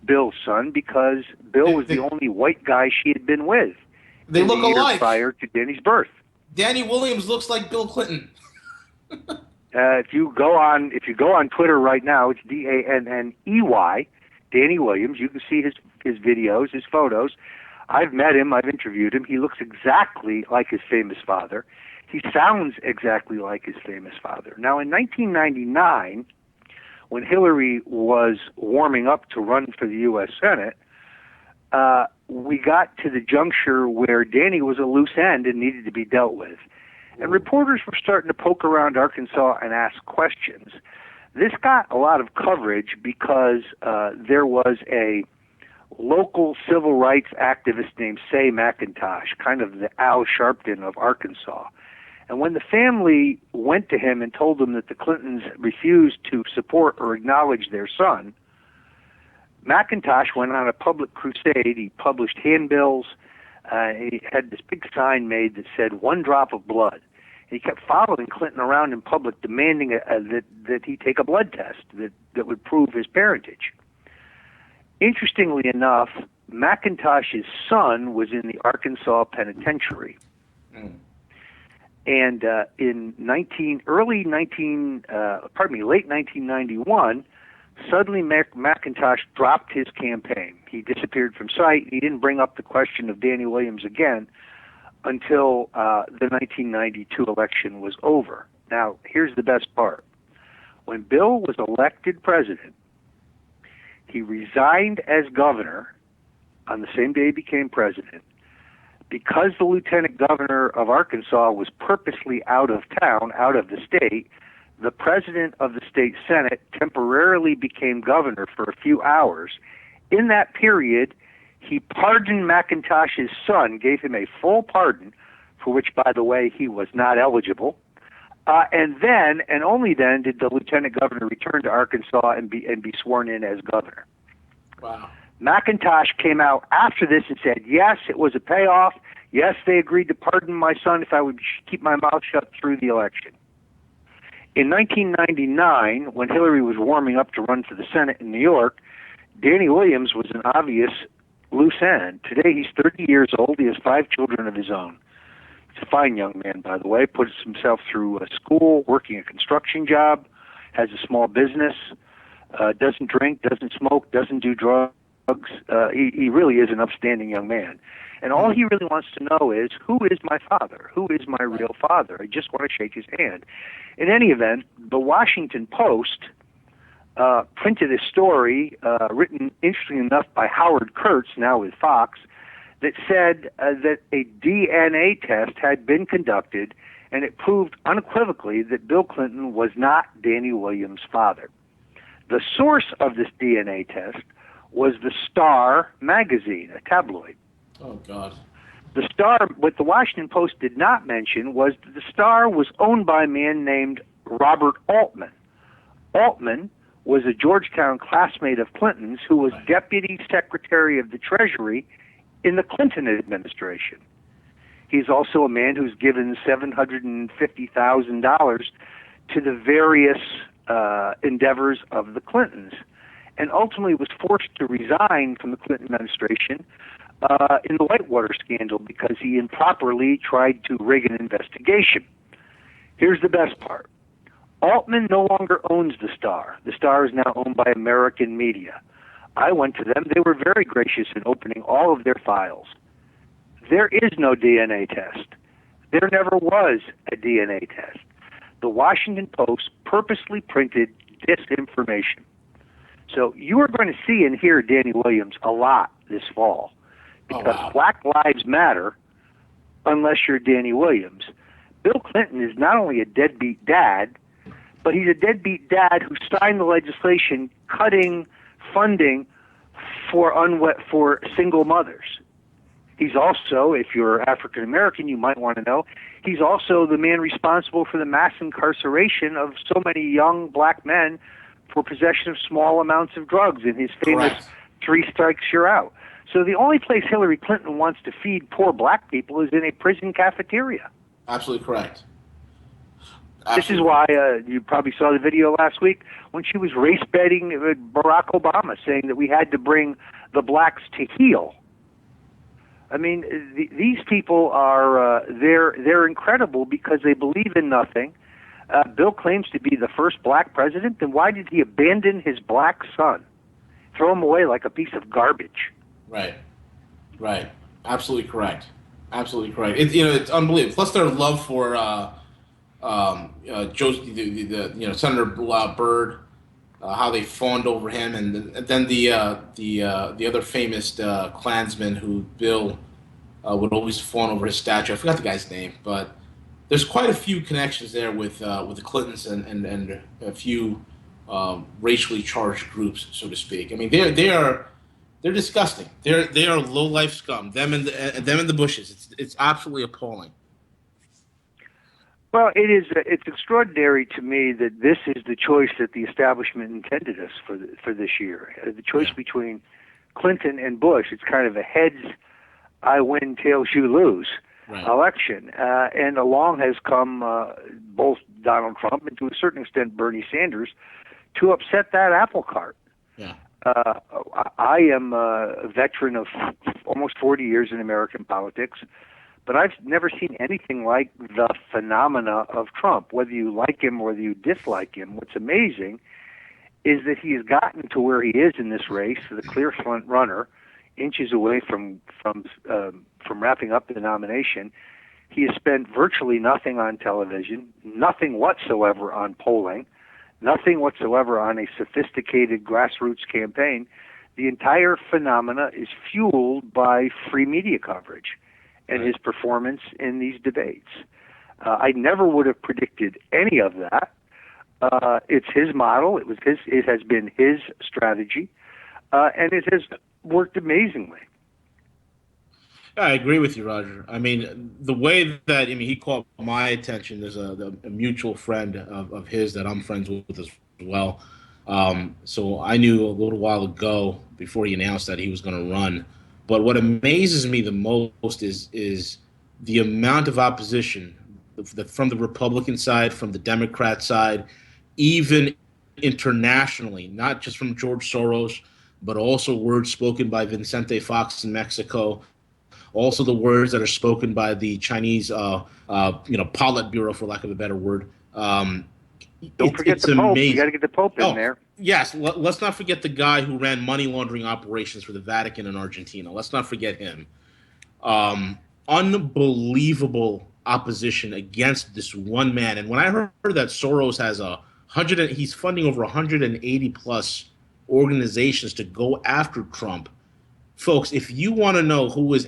Bill's son because Bill was the only white guy she had been with. They look alike. Prior to Danny's birth. Danny Williams looks like Bill Clinton. If you go on Twitter right now, it's DANNEY, Danny Williams. You can see his videos, his photos. I've met him. I've interviewed him. He looks exactly like his famous father. He sounds exactly like his famous father. Now, in 1999, when Hillary was warming up to run for the U.S. Senate, we got to the juncture where Danny was a loose end and needed to be dealt with. And reporters were starting to poke around Arkansas and ask questions. This got a lot of coverage because there was a local civil rights activist named Say McIntosh, kind of the Al Sharpton of Arkansas. And when the family went to him and told him that the Clintons refused to support or acknowledge their son, McIntosh went on a public crusade. He published handbills. He had this big sign made that said, "One drop of blood." And he kept following Clinton around in public, demanding that he take a blood test that would prove his parentage. Interestingly enough, McIntosh's son was in the Arkansas penitentiary. And in late 1991, suddenly McIntosh dropped his campaign. He disappeared from sight. He didn't bring up the question of Danny Williams again until the 1992 election was over. Now, here's the best part. When Bill was elected president, he resigned as governor on the same day he became president. Because the lieutenant governor of Arkansas was purposely out of town, out of the state, the president of the state senate temporarily became governor for a few hours. In that period, he pardoned McIntosh's son, gave him a full pardon, for which, by the way, he was not eligible. And then, and only then, did the lieutenant governor return to Arkansas and be sworn in as governor. Wow. McIntosh came out after this and said, yes, it was a payoff. Yes, they agreed to pardon my son if I would keep my mouth shut through the election. In 1999, when Hillary was warming up to run for the Senate in New York, Danny Williams was an obvious loose end. Today, he's 30 years old. He has 5 children of his own. He's a fine young man, by the way, puts himself through school, working a construction job, has a small business, doesn't drink, doesn't smoke, doesn't do drugs. He really is an upstanding young man. And all he really wants to know is, who is my father? Who is my real father? I just want to shake his hand. In any event, the Washington Post printed a story written, interestingly enough, by Howard Kurtz, now with Fox, that said that a DNA test had been conducted, and it proved unequivocally that Bill Clinton was not Danny Williams' father. The source of this DNA test was the Star magazine, a tabloid. Oh, God. The Star, what the Washington Post did not mention was that the Star was owned by a man named Robert Altman. Altman was a Georgetown classmate of Clinton's who was Deputy Secretary of the Treasury in the Clinton administration. He's also a man who's given $750,000 to the various endeavors of the Clintons, and ultimately was forced to resign from the Clinton administration in the Whitewater scandal because he improperly tried to rig an investigation. Here's the best part. Altman no longer owns the Star. The Star is now owned by American media. I went to them. They were very gracious in opening all of their files. There is no DNA test. There never was a DNA test. The Washington Post purposely printed disinformation. So you are going to see and hear Danny Williams a lot this fall because Black Lives Matter unless you're Danny Williams. Bill Clinton is not only a deadbeat dad, but he's a deadbeat dad who signed the legislation cutting funding for single mothers. He's also, if you're African American, you might want to know, he's also the man responsible for the mass incarceration of so many young black men for possession of small amounts of drugs in his famous Correct. 3 strikes, you're out. So the only place Hillary Clinton wants to feed poor black people is in a prison cafeteria. Absolutely correct. This is why you probably saw the video last week when she was race betting with Barack Obama, saying that we had to bring the blacks to heel. I mean, these people are they're incredible because they believe in nothing. Bill claims to be the first black president. Then why did he abandon his black son, throw him away like a piece of garbage? Right. Right. Absolutely correct. Absolutely correct. It's unbelievable. Plus their love for Senator Byrd, how they fawned over him, and then the other famous Klansman who Bill would always fawn over his statue. I forgot the guy's name, but there's quite a few connections there with the Clintons and a few racially charged groups, so to speak. I mean, they're disgusting. They are low life scum. Them and the Bushes. It's absolutely appalling. Well, it's extraordinary to me that this is the choice that the establishment intended us for this year. The choice between Clinton and Bush. It's kind of a heads I win, tails you lose election. And along has come both Donald Trump and to a certain extent Bernie Sanders to upset that apple cart. Yeah. I am a veteran of almost 40 years in American politics, but I've never seen anything like the phenomena of Trump. Whether you like him or whether you dislike him, what's amazing is that he has gotten to where he is in this race, the clear front runner, inches away from wrapping up the nomination. He has spent virtually nothing on television, nothing whatsoever on polling, nothing whatsoever on a sophisticated grassroots campaign. The entire phenomena is fueled by free media coverage and his performance in these debates. I never would have predicted any of that. It's his model. It has been his strategy, and it has worked amazingly. I agree with you, Roger. I mean, the way that he caught my attention. There's a mutual friend of his that I'm friends with as well. So I knew a little while ago before he announced that he was going to run. But what amazes me the most is the amount of opposition from the Republican side, from the Democrat side, even internationally, not just from George Soros, but also words spoken by Vicente Fox in Mexico, also the words that are spoken by the Chinese, Politburo, for lack of a better word. Don't forget the Pope. You got to get the Pope in there. Yes, let's not forget the guy who ran money laundering operations for the Vatican in Argentina. Let's not forget him. Unbelievable opposition against this one man. And when I heard that Soros has he's funding over 180 plus organizations to go after Trump, folks, if you want to know who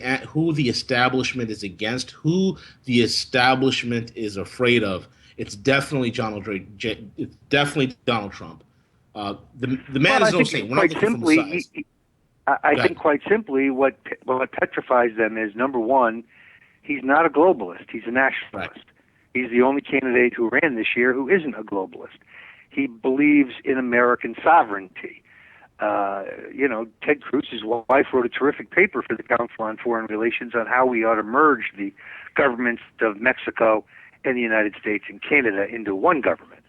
the establishment is against, who the establishment is afraid of, it's definitely Donald Trump. The man is no saint. We're not looking for the size. I think quite simply what petrifies them is, number one, he's not a globalist. He's a nationalist. Right. He's the only candidate who ran this year who isn't a globalist. He believes in American sovereignty. Ted Cruz's wife wrote a terrific paper for the Council on Foreign Relations on how we ought to merge the governments of Mexico and the United States and Canada into one government.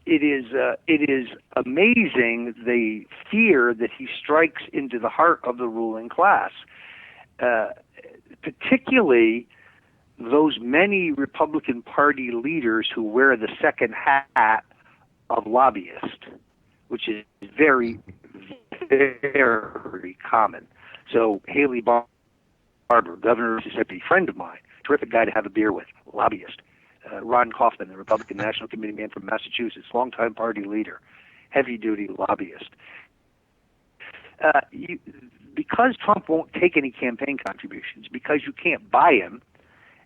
It is amazing the fear that he strikes into the heart of the ruling class, particularly those many Republican Party leaders who wear the second hat of lobbyist, which is very, very common. So Haley Barbour, governor of Mississippi, friend of mine, terrific guy to have a beer with, lobbyist. Ron Kaufman, the Republican National Committee man from Massachusetts, longtime party leader, heavy-duty lobbyist. Because Trump won't take any campaign contributions, because you can't buy him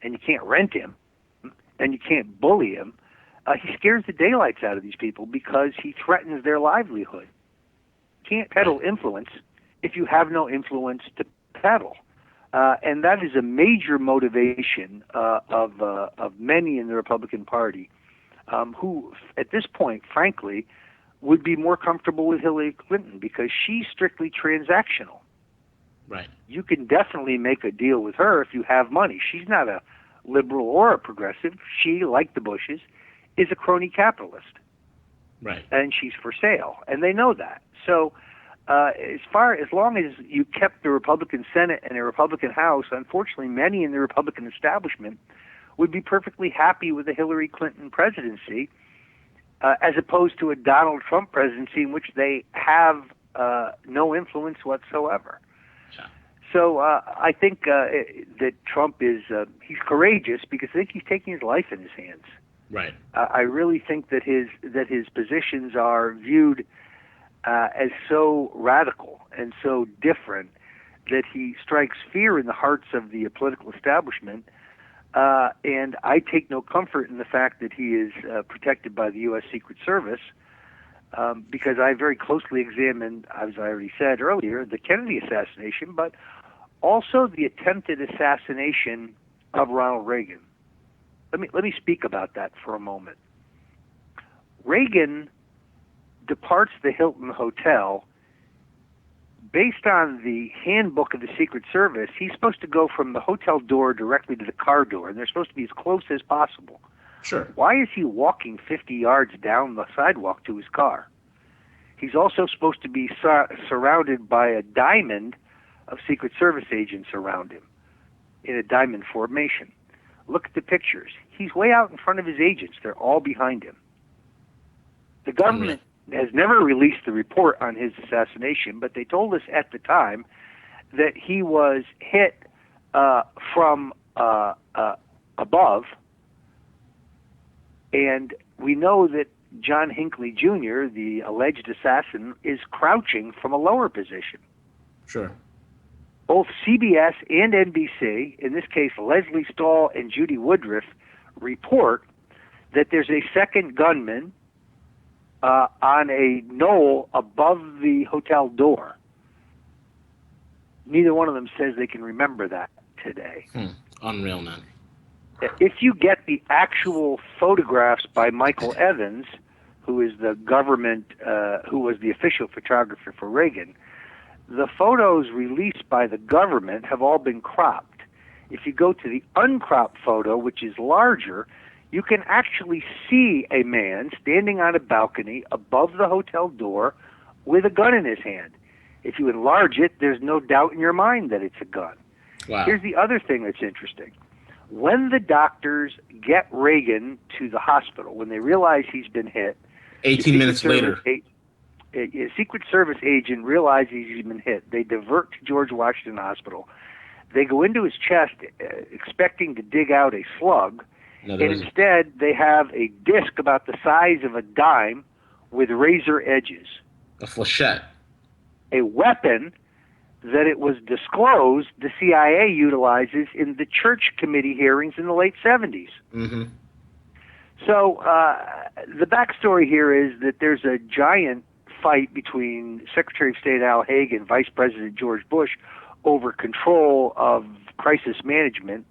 and you can't rent him, and you can't bully him, he scares the daylights out of these people because he threatens their livelihood. You can't peddle influence if you have no influence to peddle. And that is a major motivation of many in the Republican Party who, at this point, frankly, would be more comfortable with Hillary Clinton because she's strictly transactional. Right. You can definitely make a deal with her if you have money. She's not a liberal or a progressive. She, like the Bushes, is a crony capitalist. Right. And she's for sale, and they know that. So as long as you kept the Republican Senate and a Republican House, unfortunately, many in the Republican establishment would be perfectly happy with a Hillary Clinton presidency, as opposed to a Donald Trump presidency in which they have no influence whatsoever. Yeah. So I think that Trump is he's courageous because I think he's taking his life in his hands. Right. I really think that his positions are viewed as so radical and so different that he strikes fear in the hearts of the political establishment. And I take no comfort in the fact that he is protected by the U.S. Secret Service because I very closely examined, as I already said earlier, the Kennedy assassination, but also the attempted assassination of Ronald Reagan. Let me speak about that for a moment. Reagan departs the Hilton Hotel. Based on the handbook of the Secret Service, he's supposed to go from the hotel door directly to the car door, and they're supposed to be as close as possible. Sure. Why is he walking 50 yards down the sidewalk to his car? He's also supposed to be surrounded by a diamond of Secret Service agents around him in a diamond formation. Look at the pictures. He's way out in front of his agents. They're all behind him. The government has never released the report on his assassination, but they told us at the time that he was hit from above, and we know that John Hinckley Jr., the alleged assassin, is crouching from a lower position. Sure. Both CBS and NBC, in this case Leslie Stahl and Judy Woodruff, report that there's a second gunman on a knoll above the hotel door. Neither one of them says they can remember that today. Unreal, man. If you get the actual photographs by Michael Evans, who is the government, who was the official photographer for Reagan, the photos released by the government have all been cropped. If you go to the uncropped photo, which is larger, you can actually see a man standing on a balcony above the hotel door with a gun in his hand. If you enlarge it, there's no doubt in your mind that it's a gun. Wow. Here's the other thing that's interesting. When the doctors get Reagan to the hospital, when they realize he's been hit, 18 minutes later, a Secret Service agent realizes he's been hit. They divert to George Washington Hospital. They go into his chest expecting to dig out a slug, and instead they have a disc about the size of a dime with razor edges. A flechette. A weapon that it was disclosed the CIA utilizes in the Church Committee hearings in the late 70s. Mm-hmm. So the backstory here is that there's a giant fight between Secretary of State Al Haig and Vice President George Bush over control of crisis management,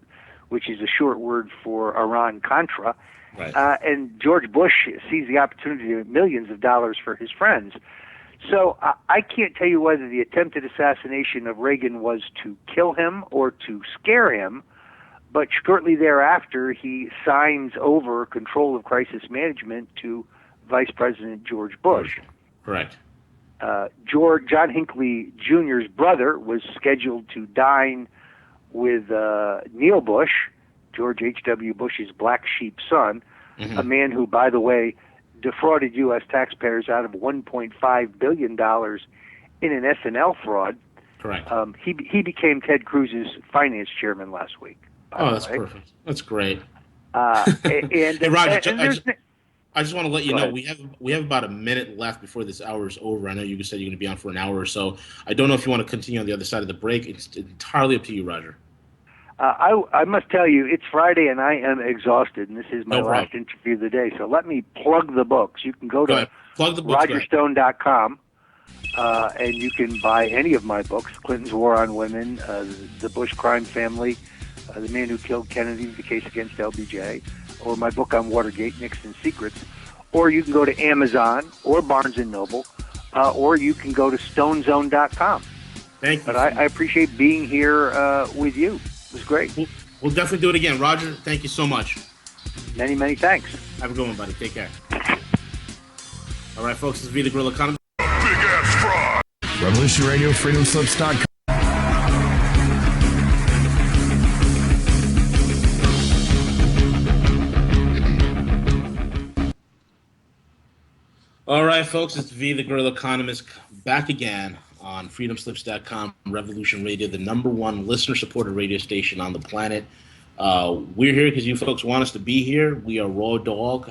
which is a short word for Iran-Contra. Right. And George Bush sees the opportunity to make millions of dollars for his friends. So I can't tell you whether the attempted assassination of Reagan was to kill him or to scare him, but shortly thereafter he signs over control of crisis management to Vice President George Bush. Correct. John Hinckley Jr.'s brother was scheduled to dine with Neil Bush, George H.W. Bush's black sheep son, a man who, by the way, defrauded U.S. taxpayers out of $1.5 billion in an SNL fraud. Correct. He became Ted Cruz's finance chairman last week. Oh, that's perfect. That's great. Hey, Roger, I just want to let you know ahead. we have about a minute left before this hour is over. I know you said you're going to be on for an hour or so. I don't know if you want to continue on the other side of the break. It's entirely up to you, Roger. I must tell you, it's Friday and I am exhausted, and this is my No problem. last interview of the day. So let me plug the books. You can go to Plug the books. rogerstone.com, and you can buy any of my books: Clinton's War on Women, The Bush Crime Family, The Man Who Killed Kennedy, The Case Against LBJ, or my book on Watergate, Nixon's Secrets. Or you can go to Amazon or Barnes & Noble, or you can go to stonezone.com. Thank you. But I appreciate being here with you. It was great. We'll definitely do it again. Roger, thank you so much. Many, many thanks. Have a good one, buddy. Take care. All right, folks, this is V the Guerrilla Economist. Big ass fraud. Revolution Radio, freedomslips.com. All right, folks, it's V the Guerrilla Economist back again on freedomslips.com, Revolution Radio, the #1 listener-supported radio station on the planet. We're here because you folks want us to be here. We are Raw Dog,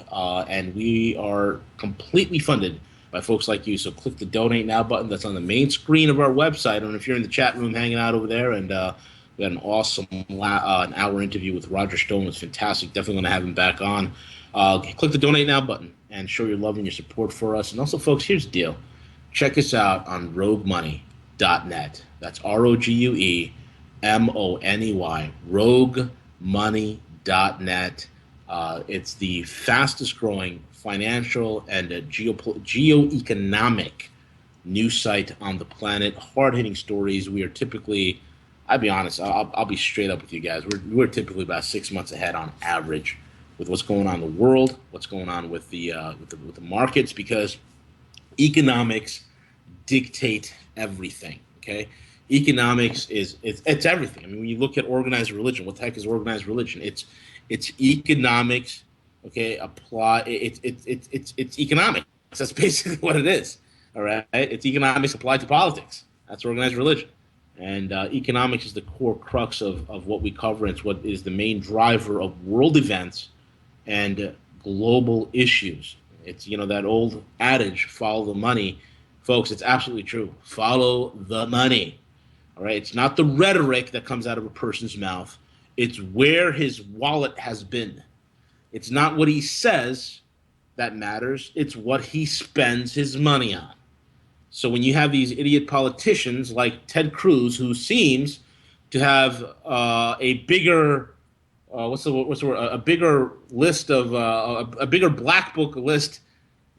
and we are completely funded by folks like you. So click the Donate Now button that's on the main screen of our website. I don't know if you're in the chat room hanging out over there, and we had an awesome an hour interview with Roger Stone. It was fantastic. Definitely going to have him back on. Click the Donate Now button and show your love and your support for us. And also, folks, here's the deal. Check us out on roguemoney.net. That's ROGUEMONEY, roguemoney.net. It's the fastest growing financial and geoeconomic news site on the planet. Hard-hitting stories. We are typically, I'll be honest, I'll be straight up with you guys. We're typically about 6 months ahead on average with what's going on in the world, what's going on with the markets, because economics dictate everything. Okay, economics it's everything. I mean, when you look at organized religion, what the heck is organized religion? It's economics. Okay, it's economics. That's basically what it is. All right, it's economics applied to politics. That's organized religion, and economics is the core crux of what we cover. It's what is the main driver of world events and global issues. It's, that old adage, follow the money. Folks, it's absolutely true. Follow the money. All right? It's not the rhetoric that comes out of a person's mouth. It's where his wallet has been. It's not what he says that matters. It's what he spends his money on. So when you have these idiot politicians like Ted Cruz, who seems to have a bigger what's the word? A bigger list of a bigger black book list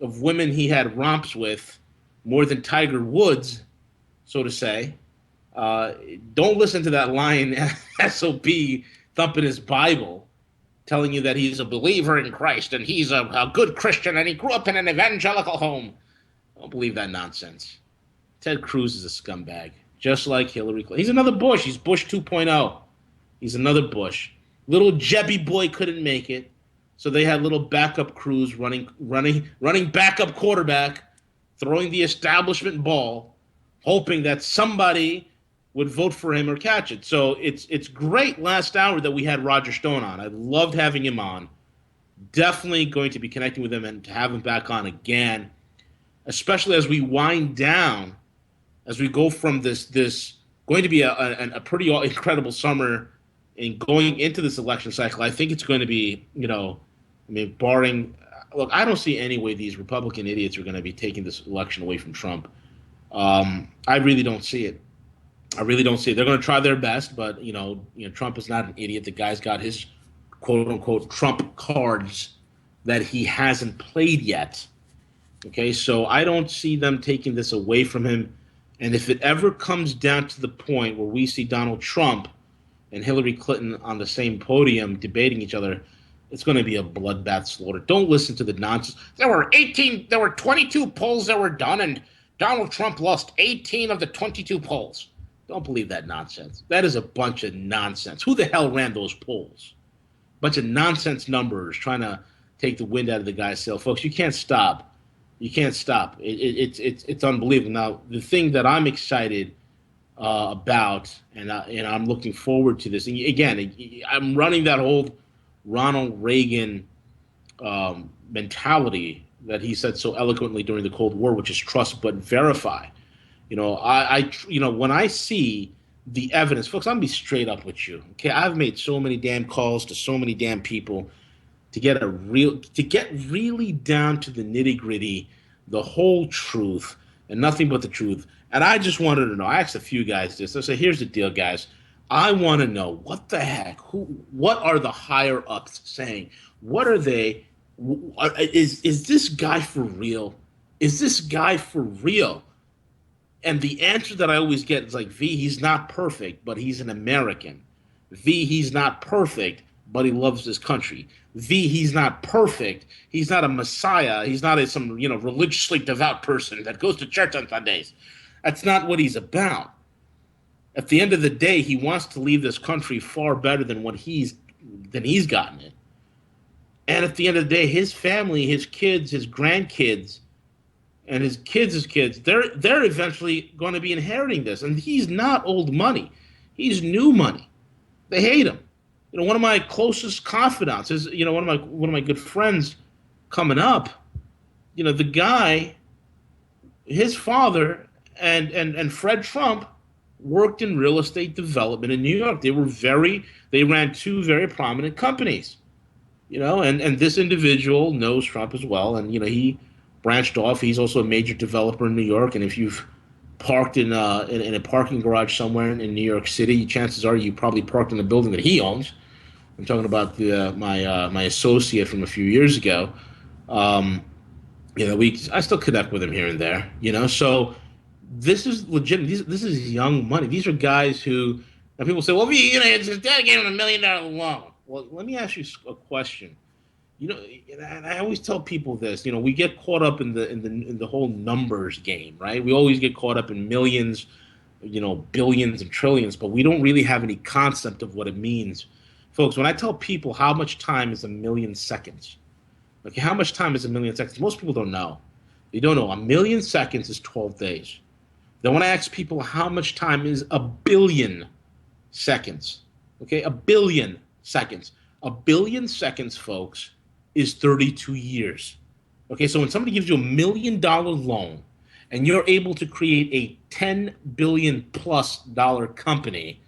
of women he had romps with, more than Tiger Woods, so to say. Don't listen to that lying SOB thumping his Bible, telling you that he's a believer in Christ and he's a good Christian and he grew up in an evangelical home. Don't believe that nonsense. Ted Cruz is a scumbag, just like Hillary Clinton. He's another Bush. He's Bush 2.0. He's another Bush. Little Jebby boy couldn't make it, so they had little backup crews running backup quarterback, throwing the establishment ball, hoping that somebody would vote for him or catch it. So it's great last hour that we had Roger Stone on. I loved having him on. Definitely going to be connecting with him and to have him back on again, especially as we wind down, as we go from this going to be a pretty incredible summer. And going into this election cycle, I think it's going to be, barring, look, I don't see any way these Republican idiots are going to be taking this election away from Trump. I really don't see it. They're going to try their best, but, Trump is not an idiot. The guy's got his quote unquote Trump cards that he hasn't played yet. Okay, so I don't see them taking this away from him. And if it ever comes down to the point where we see Donald Trump and Hillary Clinton on the same podium debating each other, it's going to be a bloodbath slaughter. Don't listen to the nonsense. There were 22 polls that were done, and Donald Trump lost 18 of the 22 polls. Don't believe that nonsense. That is a bunch of nonsense. Who the hell ran those polls? Bunch of nonsense numbers trying to take the wind out of the guy's sail. Folks, you can't stop. It's unbelievable. Now, the thing that I'm excited about, and I'm looking forward to this. And again, I'm running that whole Ronald Reagan mentality that he said so eloquently during the Cold War, which is trust but verify. When I see the evidence, folks, I'm gonna be straight up with you. Okay, I've made so many damn calls to so many damn people to get really down to the nitty gritty, the whole truth, and nothing but the truth. And I just wanted to know. I asked a few guys this. I said, "Here's the deal, guys. I want to know what the heck. What are the higher ups saying? What are they? Is this guy for real? Is this guy for real?" And the answer that I always get is like, V, he's not perfect, but he's an American. V, he's not perfect, but he loves his country. V, he's not perfect. He's not a messiah. He's not some religiously devout person that goes to church on Sundays. That's not what he's about. At the end of the day, he wants to leave this country far better than he's gotten it. And at the end of the day, his family, his kids, his grandkids, and his kids' kids, they're eventually going to be inheriting this. And he's not old money. He's new money. They hate him. One of my closest confidants is, one of my good friends coming up, the guy, his father and Fred Trump worked in real estate development in New York. They ran two very prominent companies, and this individual knows Trump as well. And, he branched off. He's also a major developer in New York. And if you've parked in a parking garage somewhere in New York City, chances are you probably parked in a building that he owns. I'm talking about my associate from a few years ago. I still connect with him here and there. So this is legitimate. This is young money. These are guys who, and people say, well, his dad gave him $1 million loan. Well, let me ask you a question. And I always tell people this. We get caught up in the whole numbers game, right? We always get caught up in millions, billions and trillions, but we don't really have any concept of what it means. Folks, when I tell people how much time is a million seconds, okay, how much time is a million seconds? Most people don't know. They don't know. A million seconds is 12 days. Then when I ask people how much time is a billion seconds, okay, a billion seconds. A billion seconds, folks, is 32 years. Okay, so when somebody gives you $1 million loan and you're able to create a $10 billion plus company,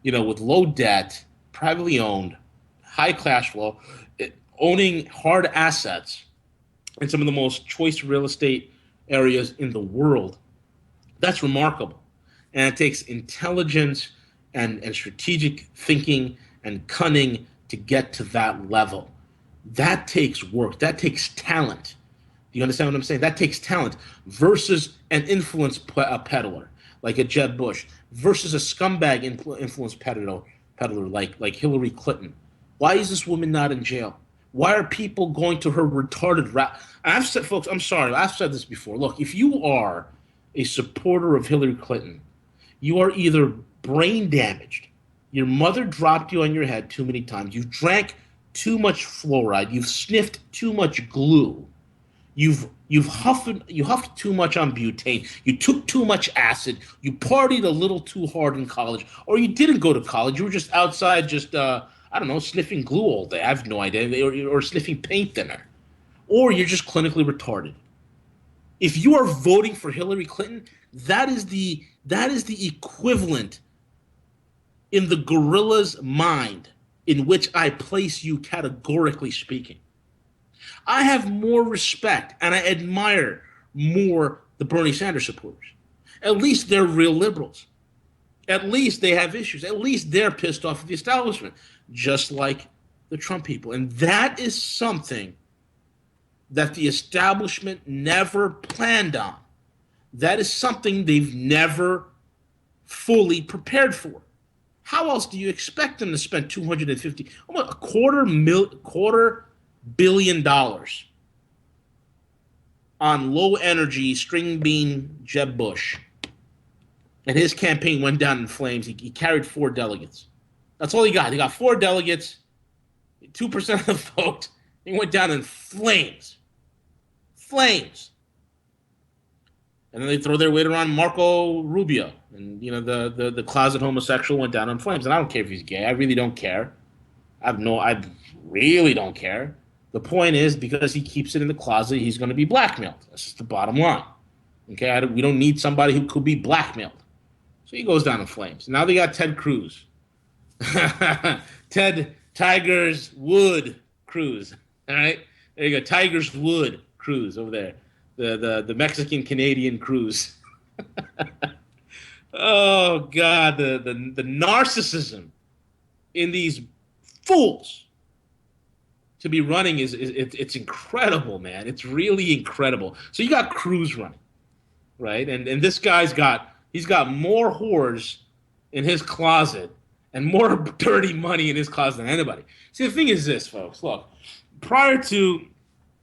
with low debt, privately owned, high cash flow, owning hard assets in some of the most choice real estate areas in the world, that's remarkable. And it takes intelligence and strategic thinking and cunning to get to that level. That takes work. That takes talent. Do you understand what I'm saying? That takes talent versus an influence peddler like a Jeb Bush versus a scumbag influence peddler like Hillary Clinton. Why is this woman not in jail? Why are people going to her retarded rap? I've said, folks, I'm sorry. I've said this before. Look, if you are a supporter of Hillary Clinton, you are either brain damaged, your mother dropped you on your head too many times, you've drank too much fluoride, you've sniffed too much glue, you've huffed too much on butane, you took too much acid, you partied a little too hard in college, or you didn't go to college, you were just outside sniffing glue all day, I have no idea, or sniffing paint thinner, or you're just clinically retarded. If you are voting for Hillary Clinton, that is the equivalent in the gorilla's mind in which I place you categorically speaking. I have more respect and I admire more the Bernie Sanders supporters. At least they're real liberals. At least they have issues. At least they're pissed off at the establishment, just like the Trump people. And that is something that the establishment never planned on. That is something they've never fully prepared for. How else do you expect them to spend $250 billion on low energy string bean Jeb Bush? And his campaign went down in flames. He carried 4 delegates. That's all he got. He got 4 delegates, 2% of the vote. He went down in flames. Flames. And then they throw their weight around Marco Rubio. And, the closet homosexual went down in flames. And I don't care if he's gay. I really don't care. I really don't care. The point is, because he keeps it in the closet, he's going to be blackmailed. That's just the bottom line. Okay? We don't need somebody who could be blackmailed. So he goes down in flames. Now they got Ted Cruz. Ted Tigers Wood Cruz. All right? There you go. Tigers Wood Cruz over there. The Mexican Canadian Cruz. Oh God, the narcissism in these fools to be running it's incredible, man. It's really incredible. So you got Cruz running, right? And this guy's got more whores in his closet and more dirty money in his closet than anybody. See, the thing is this, folks. Look, prior to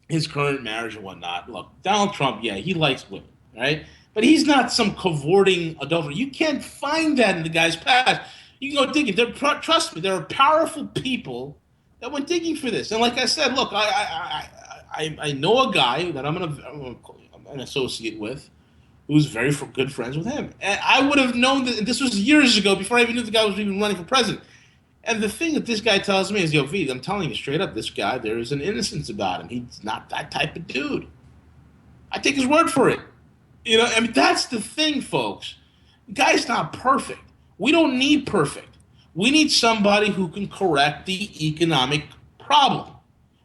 his current marriage and whatnot, look, Donald Trump, yeah, he likes women, right? But he's not some cavorting adulterer. You can't find that in the guy's past. You can go digging. Trust me, there are powerful people that went digging for this. And like I said, look, I know a guy that I'm an associate with who's very good friends with him. And I would have known that this was years ago before I even knew the guy was even running for president. And the thing that this guy tells me is, yo, V, I'm telling you straight up, this guy, there is an innocence about him. He's not that type of dude. I take his word for it. You know, I mean, that's the thing, folks. The guy's not perfect. We don't need perfect. We need somebody who can correct the economic problem.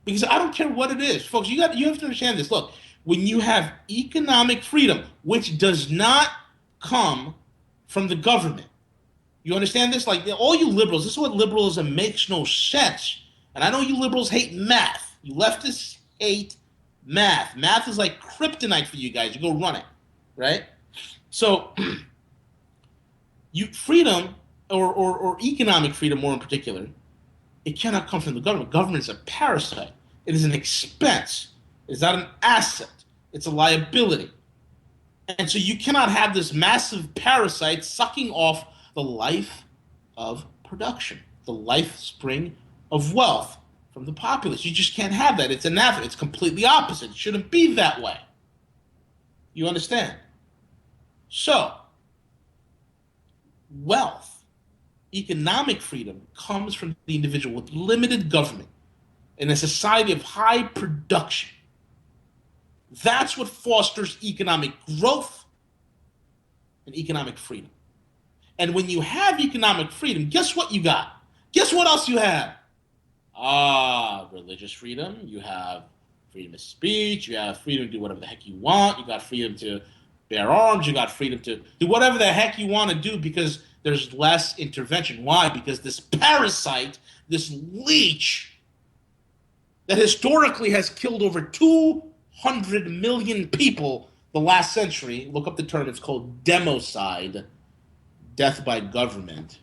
Because I don't care what it is. Folks, you have to understand this. Look, when you have economic freedom, which does not come from the government, you understand this? Like, all you liberals, this is what liberalism makes no sense. And I know you liberals hate math. You leftists hate math. Math is like kryptonite for you guys. You go run it, right? So, freedom, or economic freedom more in particular, it cannot come from the government. Government is a parasite. It is an expense. It's not an asset. It's a liability. And so you cannot have this massive parasite sucking off the life of production, the life spring of wealth from the populace. You just can't have that. It's anathema. It's completely opposite. It shouldn't be that way. You understand? So, wealth, economic freedom comes from the individual with limited government in a society of high production. That's what fosters economic growth and economic freedom. And when you have economic freedom, guess what you got? Guess what else you have? Religious freedom. You have freedom of speech. You have freedom to do whatever the heck you want. You got freedom to bear arms. You got freedom to do whatever the heck you want to do because there's less intervention. Why? Because this parasite, this leech that historically has killed over 200 million people the last century, look up the term, it's called democide, death by government.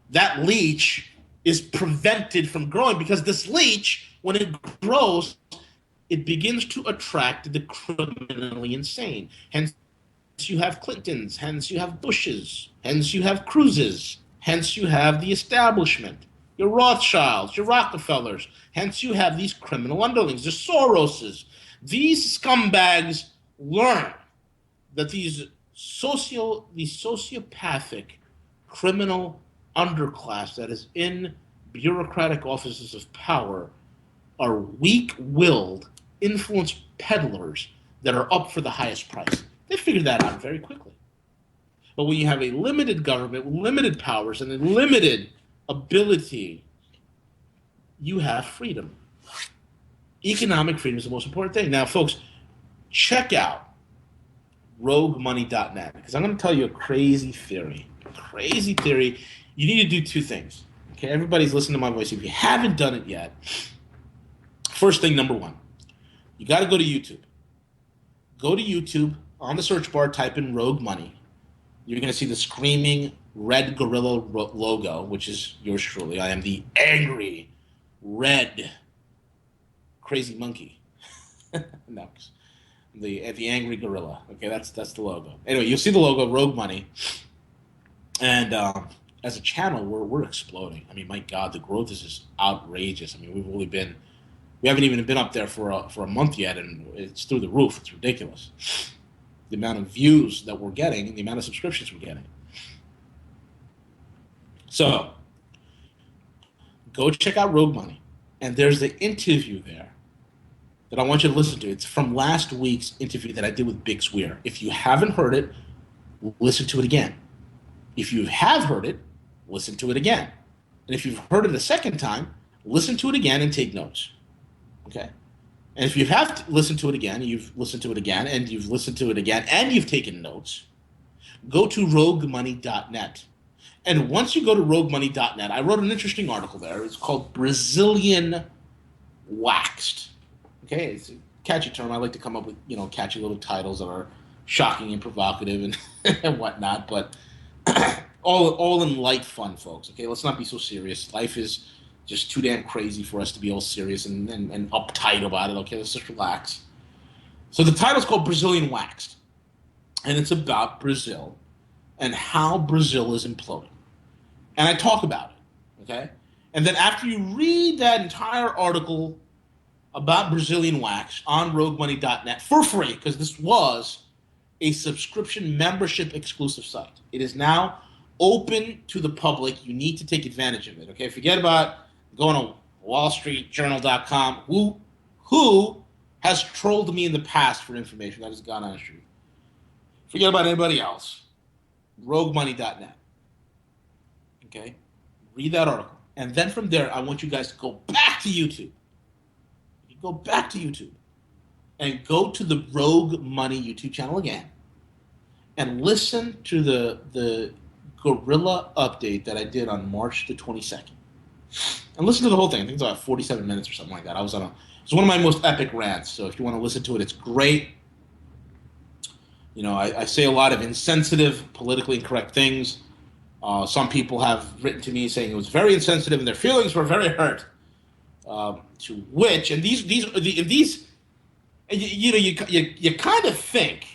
That leech is prevented from growing because this leech, when it grows, it begins to attract the criminally insane. Hence, you have Clintons. Hence, you have Bushes. Hence, you have Cruzes. Hence, you have the establishment, your Rothschilds, your Rockefellers. Hence, you have these criminal underlings, the Soroses. These scumbags learn that these sociopathic criminal underclass that is in bureaucratic offices of power are weak-willed influence peddlers that are up for the highest price. They figured that out very quickly. But when you have a limited government, limited powers, and a limited ability, you have freedom. Economic freedom is the most important thing. Now, folks, check out roguemoney.net because I'm going to tell you a crazy theory. Crazy theory. You need to do two things. Okay, everybody's listening to my voice. If you haven't done it yet, first thing, number one, you got to go to YouTube. Go to YouTube. On the search bar, type in Rogue Money. You're going to see the screaming red gorilla logo, which is yours truly. I am the angry red crazy monkey. No, the angry gorilla. Okay, that's the logo. Anyway, you'll see the logo, Rogue Money, and as a channel, we're exploding. I mean, my God, the growth is just outrageous. I mean, we haven't even been up there for a month yet, and it's through the roof. It's ridiculous. The amount of views that we're getting and the amount of subscriptions we're getting. So, go check out Rogue Money, and there's the interview there that I want you to listen to. It's from last week's interview that I did with Big Swear. If you haven't heard it, listen to it again. If you have heard it, listen to it again. And if you've heard it a second time, listen to it again and take notes. Okay? And if you have to listen to it again, you've listened to it again, and you've listened to it again, and you've taken notes, go to roguemoney.net. And once you go to roguemoney.net, I wrote an interesting article there. It's called Brazilian Waxed. Okay? It's a catchy term. I like to come up with, catchy little titles that are shocking and provocative and, and whatnot, but all in light fun, folks. Okay? Let's not be so serious. Life is just too damn crazy for us to be all serious and uptight about it. Okay, let's just relax. So the title's called Brazilian Waxed, and it's about Brazil and how Brazil is imploding. And I talk about it, okay? And then after you read that entire article about Brazilian Waxed on roguemoney.net for free, because this was a subscription membership exclusive site. It is now open to the public. You need to take advantage of it, okay? Forget about going to wallstreetjournal.com. Who has trolled me in the past for information that has gone on the street? Forget about anybody else. roguemoney.net. Okay? Read that article. And then from there, I want you guys to go back to YouTube. You go back to YouTube and go to the Rogue Money YouTube channel again and listen to the guerrilla update that I did on March the 22nd. And listen to the whole thing. I think it's about 47 minutes or something like that. It's one of my most epic rants. So if you want to listen to it, it's great. I say a lot of insensitive, politically incorrect things. Some people have written to me saying it was very insensitive and their feelings were very hurt. To which, and these, you kind of think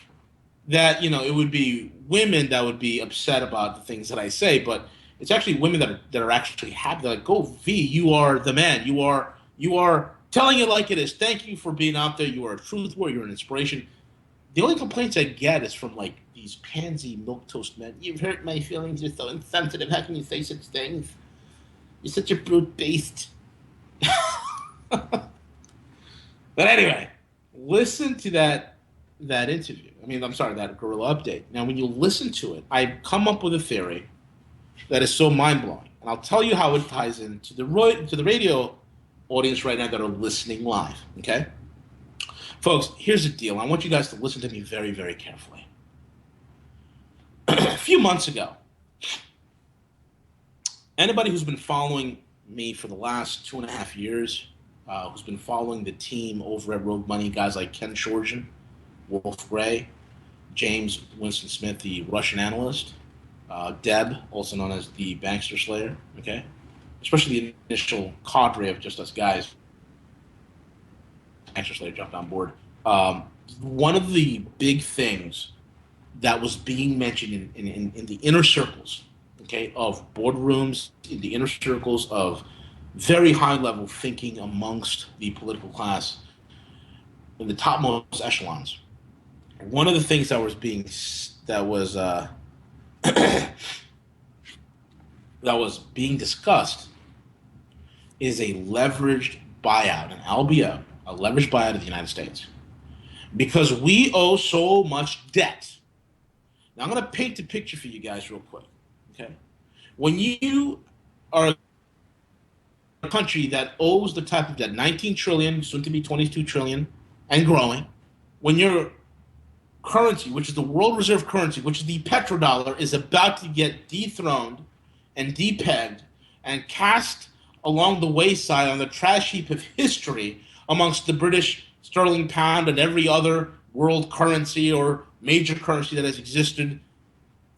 that it would be women that would be upset about the things that I say, but it's actually women that are actually happy. They're like, "Go V, you are the man. You are telling it like it is. Thank you for being out there. You are a truth warrior. You're an inspiration." The only complaints I get is from like these pansy milquetoast men. "You've hurt my feelings. You're so insensitive. How can you say such things? You're such a brute beast." But anyway, listen to that interview. That guerrilla update. Now, when you listen to it, I come up with a theory that is so mind-blowing. And I'll tell you how it ties into the radio audience right now that are listening live, okay? Folks, here's the deal. I want you guys to listen to me very, very carefully. A few months ago, anybody who's been following me for the last 2.5 years, who's been following the team over at Rogue Money, guys like Ken Shorjan, Wolf Gray, James Winston Smith, the Russian analyst, Deb, also known as the Bankster Slayer, okay? Especially the initial cadre of just us guys. Bankster Slayer jumped on board. One of the big things that was being mentioned in the inner circles, okay, of boardrooms, in the inner circles of very high-level thinking amongst the political class, in the topmost echelons, one of the things that was being discussed is a leveraged buyout, an LBO, a leveraged buyout of the United States, because we owe so much debt. Now I'm going to paint a picture for you guys real quick. Okay, when you are a country that owes the type of debt, 19 trillion, soon to be 22 trillion, and growing, when your currency, which is the world reserve currency, which is the petrodollar, is about to get dethroned and depegged and cast along the wayside on the trash heap of history amongst the British sterling pound and every other world currency or major currency that has existed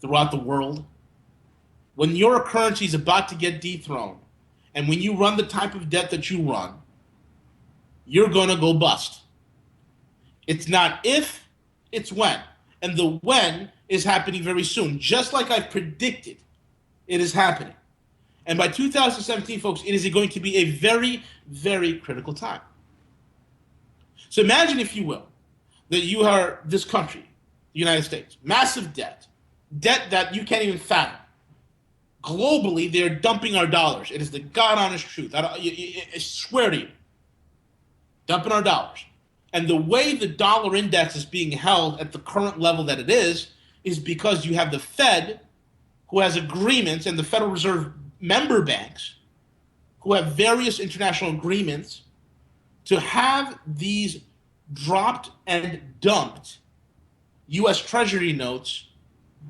throughout the world. When your currency is about to get dethroned, and when you run the type of debt that you run, you're going to go bust. It's not if, it's when. And the when is happening very soon. Just like I've predicted, it is happening. And by 2017, folks, it is going to be a very, very critical time. So imagine, if you will, that you are this country, the United States, massive debt that you can't even fathom. Globally, they're dumping our dollars. It is the God-honest truth. I swear to you. Dumping our dollars. And the way the dollar index is being held at the current level that it is is because you have the Fed, who has agreements, and the Federal Reserve member banks, who have various international agreements to have these dropped and dumped U.S. Treasury notes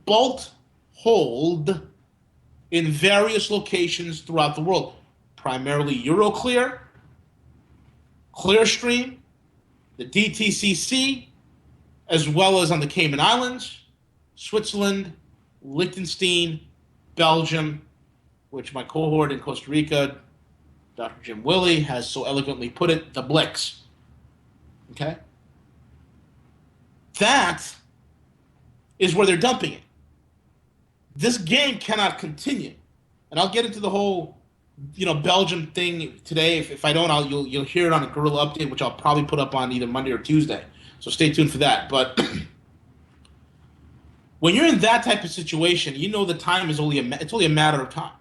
bulk hold in various locations throughout the world, primarily Euroclear, Clearstream, the DTCC, as well as on the Cayman Islands, Switzerland, Liechtenstein, Belgium, which my cohort in Costa Rica, Dr. Jim Willey, has so eloquently put it, the BLICS. Okay? That is where they're dumping it. This game cannot continue. And I'll get into the whole, Belgium thing today. If I don't, you'll hear it on a Guerrilla Update, which I'll probably put up on either Monday or Tuesday. So stay tuned for that. But when you're in that type of situation, the time is only a matter of time.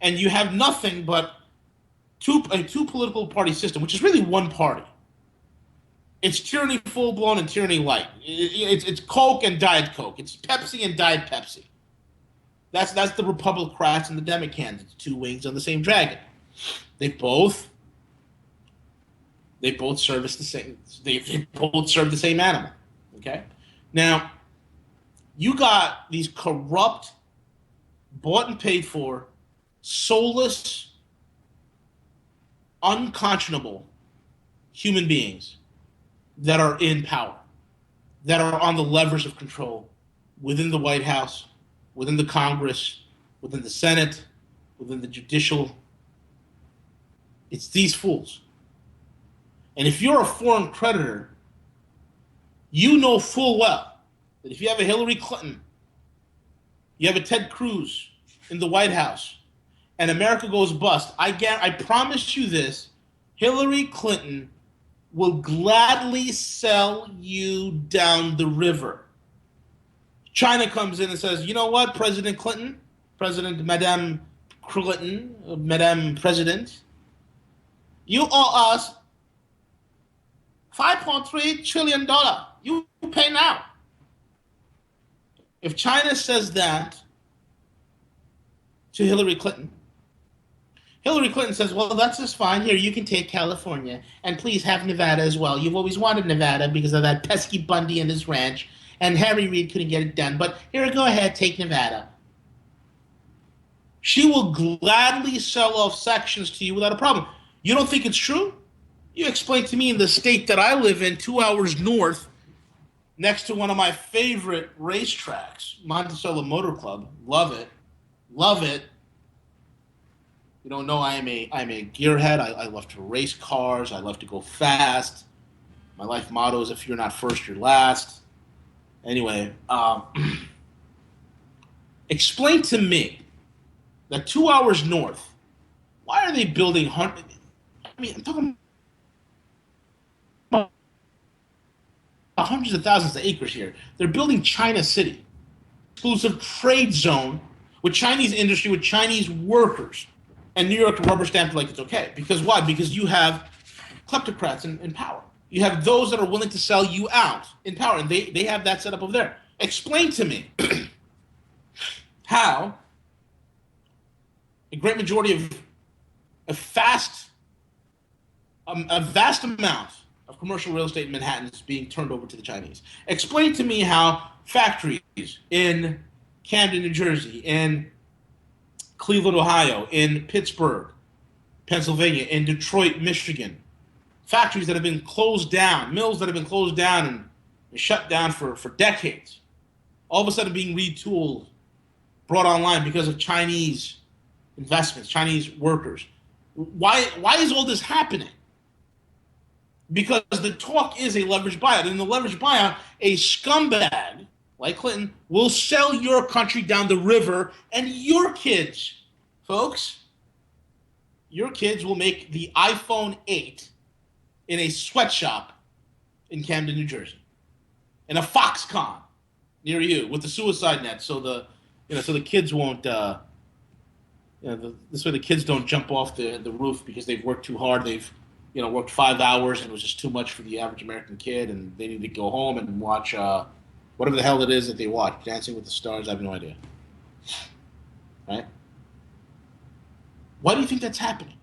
And you have nothing but a two political party system, which is really one party. It's tyranny full blown and tyranny light. It's Coke and Diet Coke. It's Pepsi and Diet Pepsi. That's the Republicrats and the Democrats. It's two wings on the same dragon. They both service the same. They both serve the same animal. Okay. Now, you got these corrupt, bought and paid for, soulless, unconscionable human beings that are in power, that are on the levers of control within the White House, within the Congress, within the Senate, within the judicial. It's these fools. And if you're a foreign creditor, you know full well that if you have a Hillary Clinton, you have a Ted Cruz in the White House, and America goes bust, I promise you this, Hillary Clinton will gladly sell you down the river. China comes in and says, you know what, President Clinton, Madame Clinton, Madame President, you owe us $5.3 trillion. You pay now. If China says that to Hillary Clinton says, well, that's just fine. Here, you can take California, and please have Nevada as well. You've always wanted Nevada because of that pesky Bundy and his ranch, and Harry Reid couldn't get it done. But here, go ahead, take Nevada. She will gladly sell off sections to you without a problem. You don't think it's true? You explain to me in the state that I live in, 2 hours north, next to one of my favorite racetracks, Monticello Motor Club. Love it. Love it. You don't know I'm a gearhead. I love to race cars. I love to go fast. My life motto is if you're not first, you're last. Anyway, explain to me that 2 hours north, why are they building hundreds? I mean, I'm talking about hundreds of thousands of acres here. They're building China City, exclusive trade zone with Chinese industry, with Chinese workers. And New York rubber stamped like it's okay. Because why? Because you have kleptocrats in power. You have those that are willing to sell you out in power. And they have that set up over there. Explain to me how a great majority of a vast amount of commercial real estate in Manhattan is being turned over to the Chinese. Explain to me how factories in Camden, New Jersey, in Cleveland, Ohio, in Pittsburgh, Pennsylvania, in Detroit, Michigan, factories that have been closed down, mills that have been closed down and shut down for decades, all of a sudden being retooled, brought online because of Chinese investments, Chinese workers. Why is all this happening? Because the talk is a leveraged buyout. And in the leveraged buyout, a scumbag like Clinton will sell your country down the river, and your kids, folks, your kids will make the iPhone 8 in a sweatshop in Camden, New Jersey, in a Foxconn near you with the suicide net, so the kids won't. This way the kids don't jump off the roof because they've worked too hard. They've worked 5 hours and it was just too much for the average American kid, and they need to go home and watch whatever the hell it is that they watch, Dancing with the Stars, I have no idea. Right? Why do you think that's happening?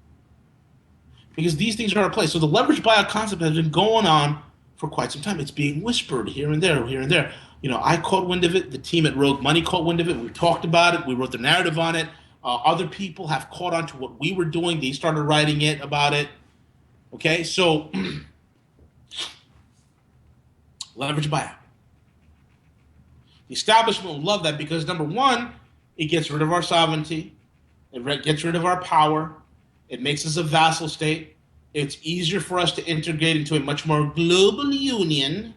Because these things are in place. So the leverage buyout concept has been going on for quite some time. It's being whispered here and there, here and there. I caught wind of it. The team at Rogue Money caught wind of it. We talked about it. We wrote the narrative on it. Other people have caught on to what we were doing. They started writing about it. Okay, so leverage buyout. The establishment will love that because, number one, it gets rid of our sovereignty. It gets rid of our power. It makes us a vassal state. It's easier for us to integrate into a much more global union.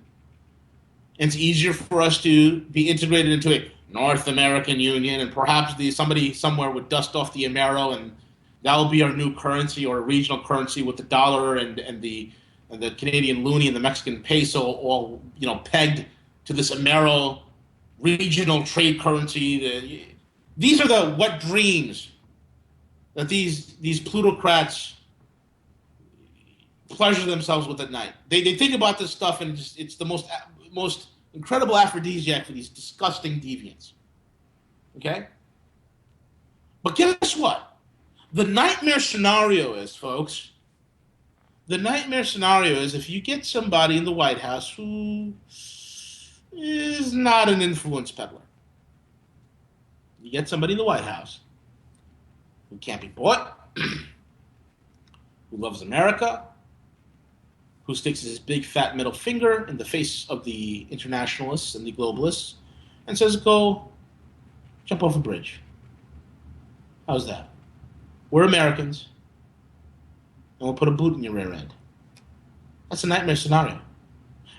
It's easier for us to be integrated into a North American union, and perhaps somebody somewhere would dust off the Amero, and that will be our new currency or a regional currency with the dollar and the Canadian loonie and the Mexican peso all pegged to this Amero regional trade currency. These are the wet dreams that these plutocrats pleasure themselves with at night. They think about this stuff, and it's the most incredible aphrodisiac for these disgusting deviants. Okay? But guess what? The nightmare scenario is, folks, if you get somebody in the White House who is not an influence peddler. You get somebody in the White House who can't be bought, who loves America, who sticks his big fat middle finger in the face of the internationalists and the globalists and says, go jump off a bridge. How's that? We're Americans, and we'll put a boot in your rear end. That's a nightmare scenario.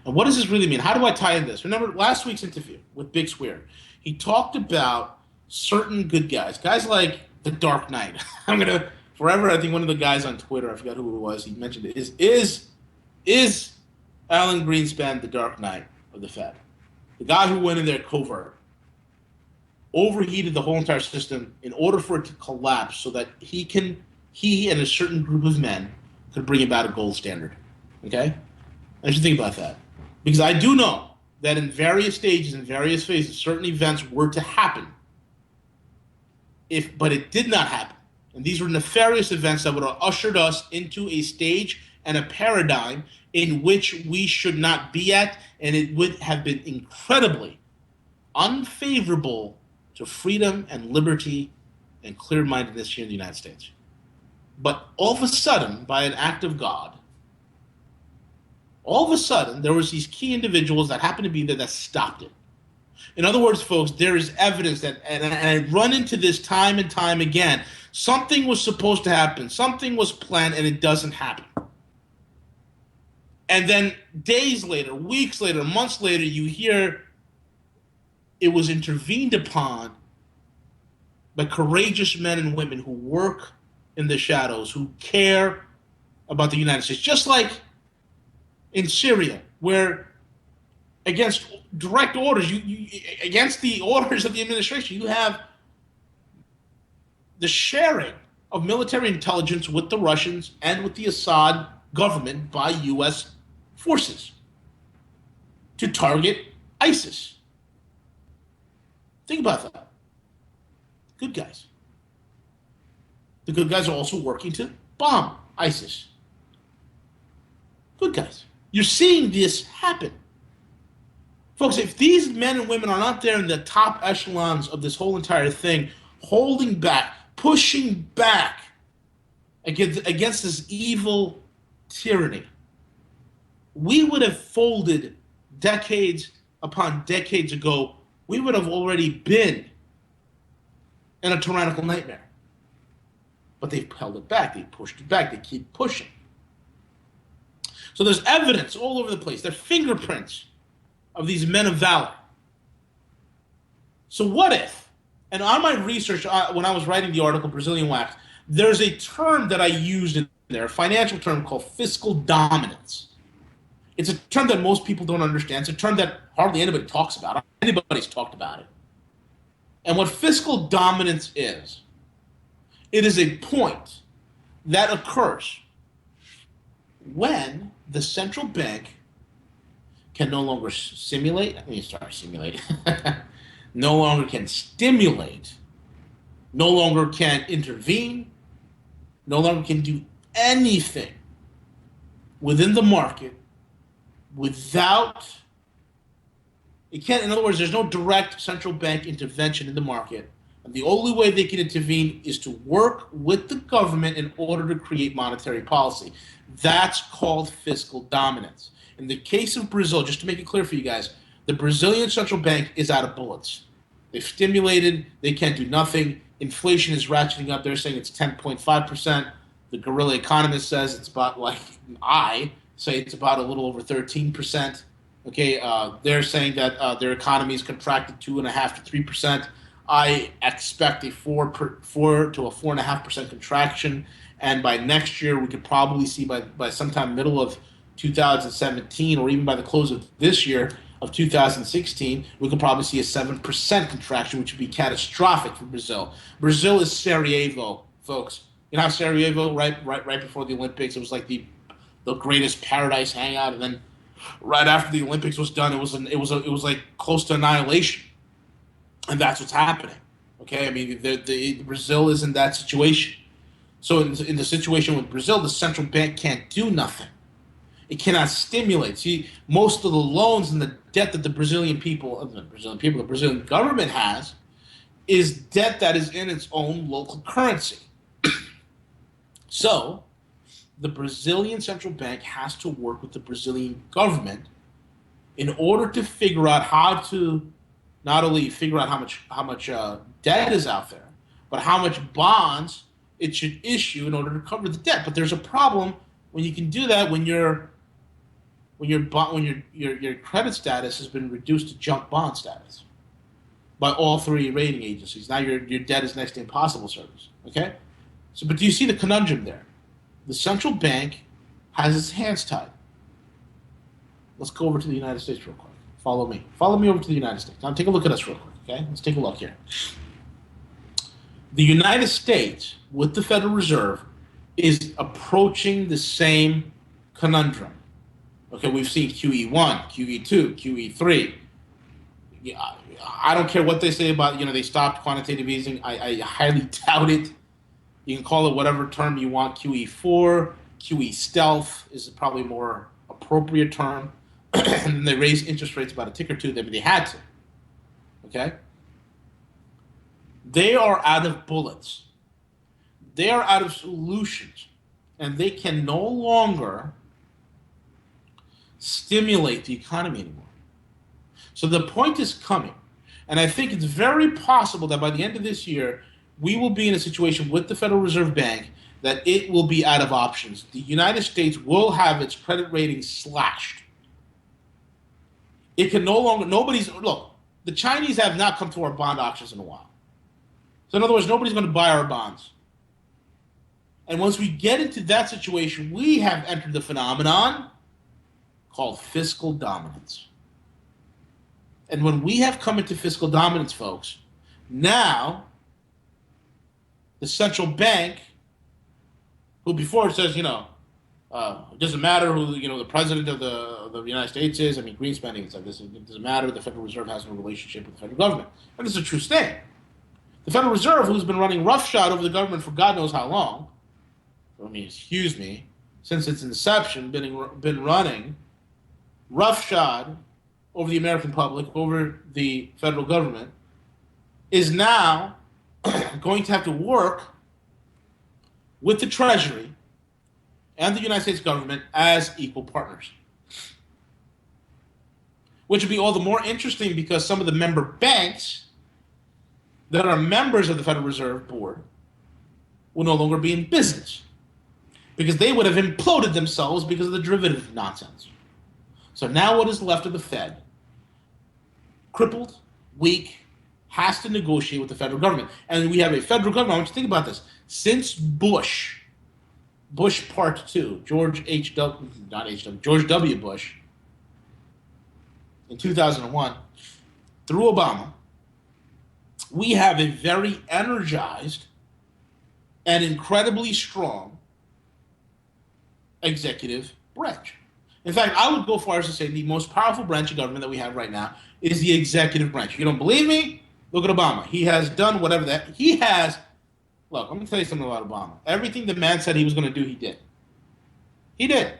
And what does this really mean? How do I tie in this? Remember last week's interview with Big Square? He talked about certain good guys like the Dark Knight. I'm going to forever, I think one of the guys on Twitter, I forgot who it was, he mentioned it, is Alan Greenspan the Dark Knight of the Fed? The guy who went in there covert, overheated the whole entire system in order for it to collapse so that he and a certain group of men could bring about a gold standard. Okay? I should think about that. Because I do know that in various stages, in various phases, certain events were to happen. But it did not happen. And these were nefarious events that would have ushered us into a stage and a paradigm in which we should not be at, and it would have been incredibly unfavorable to freedom and liberty and clear-mindedness here in the United States. But all of a sudden, by an act of God, all of a sudden, there was these key individuals that happened to be there that stopped it. In other words, folks, there is evidence that, and I run into this time and time again, something was supposed to happen, something was planned, and it doesn't happen. And then days later, weeks later, months later, you hear it was intervened upon by courageous men and women who work in the shadows, who care about the United States. Just like in Syria, where against direct orders, against the orders of the administration, you have the sharing of military intelligence with the Russians and with the Assad government by U.S. forces to target ISIS. Think about that. Good guys. The good guys are also working to bomb ISIS. Good guys. You're seeing this happen. Folks, if these men and women are not there in the top echelons of this whole entire thing, holding back, pushing back against this evil tyranny, we would have folded decades upon decades ago. We would have already been in a tyrannical nightmare. But they've held it back. They pushed it back. They keep pushing. So there's evidence all over the place. There are fingerprints of these men of valor. So what if, and on my research, when I was writing the article, Brazilian Wax, there's a term that I used in there, a financial term called fiscal dominance. It's a term that most people don't understand. It's a term that hardly anybody talks about. Anybody's talked about it. And what fiscal dominance is, it is a point that occurs when the central bank can no longer simulate. Simulate. No longer can stimulate. No longer can intervene. No longer can do anything within the market without. It can't. In other words, there's no direct central bank intervention in the market. And the only way they can intervene is to work with the government in order to create monetary policy. That's called fiscal dominance. In the case of Brazil, just to make it clear for you guys, the Brazilian central bank is out of bullets. They've stimulated, they can't do nothing. Inflation is ratcheting up. They're saying it's 10.5%. The guerrilla economist says it's about, like, I say it's about a little over 13%. Okay, they're saying that their economy is contracted 2.5% to 3%. I expect a 4 to a 4.5% contraction, and by next year we could probably see by sometime middle of 2017, or even by the close of this year of 2016, we could probably see a 7% contraction, which would be catastrophic for Brazil. Brazil is Sarajevo, folks. You know how Sarajevo, right before the Olympics, it was like the greatest paradise hangout, and then right after the Olympics was done, it was like close to annihilation. And that's what's happening. Okay, I mean, the Brazil is in that situation. So in the situation with Brazil, the central bank can't do nothing. It cannot stimulate. See, most of the loans and the debt that the Brazilian government has is debt that is in its own local currency. So the Brazilian central bank has to work with the Brazilian government in order to figure out how to not only figure out how much debt is out there, but how much bonds it should issue in order to cover the debt. But there's a problem when you can do that when your credit status has been reduced to junk bond status by all three rating agencies. Now your debt is next to impossible service. Okay, so but do you see the conundrum there? The central bank has its hands tied. Let's go over to the United States real quick. Follow me. Follow me over to the United States. Now take a look at us real quick, okay? Let's take a look here. The United States, with the Federal Reserve, is approaching the same conundrum. Okay, we've seen QE1, QE2, QE3. Yeah, I don't care what they say about, they stopped quantitative easing. I highly doubt it. You can call it whatever term you want, QE4, QE stealth is probably a more appropriate term. And then they raised interest rates about a tick or two. They had to. Okay? They are out of bullets. They are out of solutions. And they can no longer stimulate the economy anymore. So the point is coming. And I think it's very possible that by the end of this year, we will be in a situation with the Federal Reserve Bank that it will be out of options. The United States will have its credit rating slashed. It can no longer, look, the Chinese have not come to our bond auctions in a while. So in other words, nobody's going to buy our bonds. And once we get into that situation, we have entered the phenomenon called fiscal dominance. And when we have come into fiscal dominance, folks, now the central bank, who before it says, it doesn't matter who the president of the United States is. I mean, Greenspan said this. It doesn't matter. The Federal Reserve has no relationship with the federal government, and this is a true statement. The Federal Reserve, who's been running roughshod over the government for God knows how long, since its inception, been running roughshod over the American public, over the federal government, is now going to have to work with the Treasury and the United States government as equal partners. Which would be all the more interesting because some of the member banks that are members of the Federal Reserve Board will no longer be in business because they would have imploded themselves because of the derivative nonsense. So now what is left of the Fed, crippled, weak, has to negotiate with the federal government. And we have a federal government. I want you to think about this. Since Bush Part 2, George W. Bush, in 2001, through Obama, we have a very energized and incredibly strong executive branch. In fact, I would go far as to say the most powerful branch of government that we have right now is the executive branch. If you don't believe me, look at Obama. He has done whatever that he has. Look, I'm going to tell you something about Obama. Everything the man said he was going to do, he did. He did.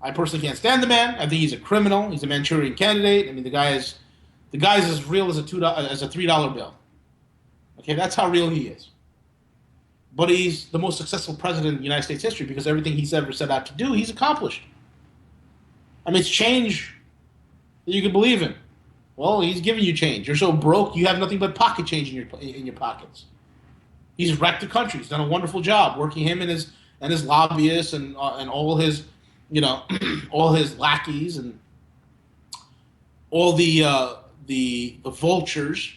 I personally can't stand the man. I think he's a criminal. He's a Manchurian candidate. I mean, the guy is as real as a $3 bill. Okay, that's how real he is. But he's the most successful president in United States history because everything he's ever set out to do, he's accomplished. I mean, it's change that you can believe in. Well, he's giving you change. You're so broke, you have nothing but pocket change in your pockets. He's wrecked the country. He's done a wonderful job working him and his lobbyists and all his, all his lackeys and all the vultures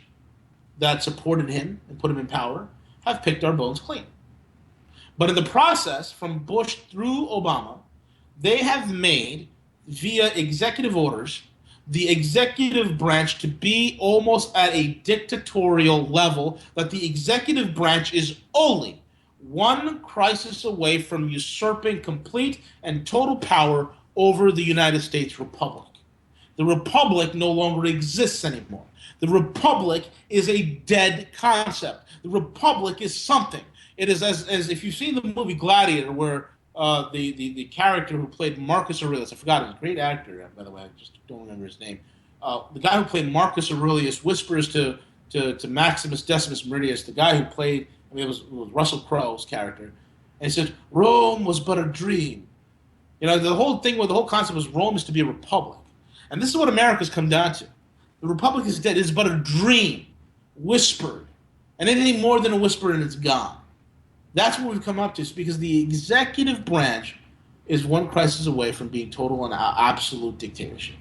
that supported him and put him in power have picked our bones clean. But in the process, from Bush through Obama, they have made, via executive orders, the executive branch to be almost at a dictatorial level, that the executive branch is only one crisis away from usurping complete and total power over the United States Republic. The Republic no longer exists anymore. The Republic is a dead concept. The Republic is something. It is as if you've seen the movie Gladiator, where the character who played Marcus Aurelius, I forgot, he was a great actor, by the way, I just don't remember his name. The guy who played Marcus Aurelius whispers to Maximus Decimus Meridius, the guy who played, it was Russell Crowe's character, and he said, Rome was but a dream. The whole concept was Rome is to be a republic. And this is what America's come down to. The republic is dead. It is but a dream, whispered. And anything more than a whisper and it's gone. That's what we've come up to, because the executive branch is one crisis away from being total and absolute dictatorship.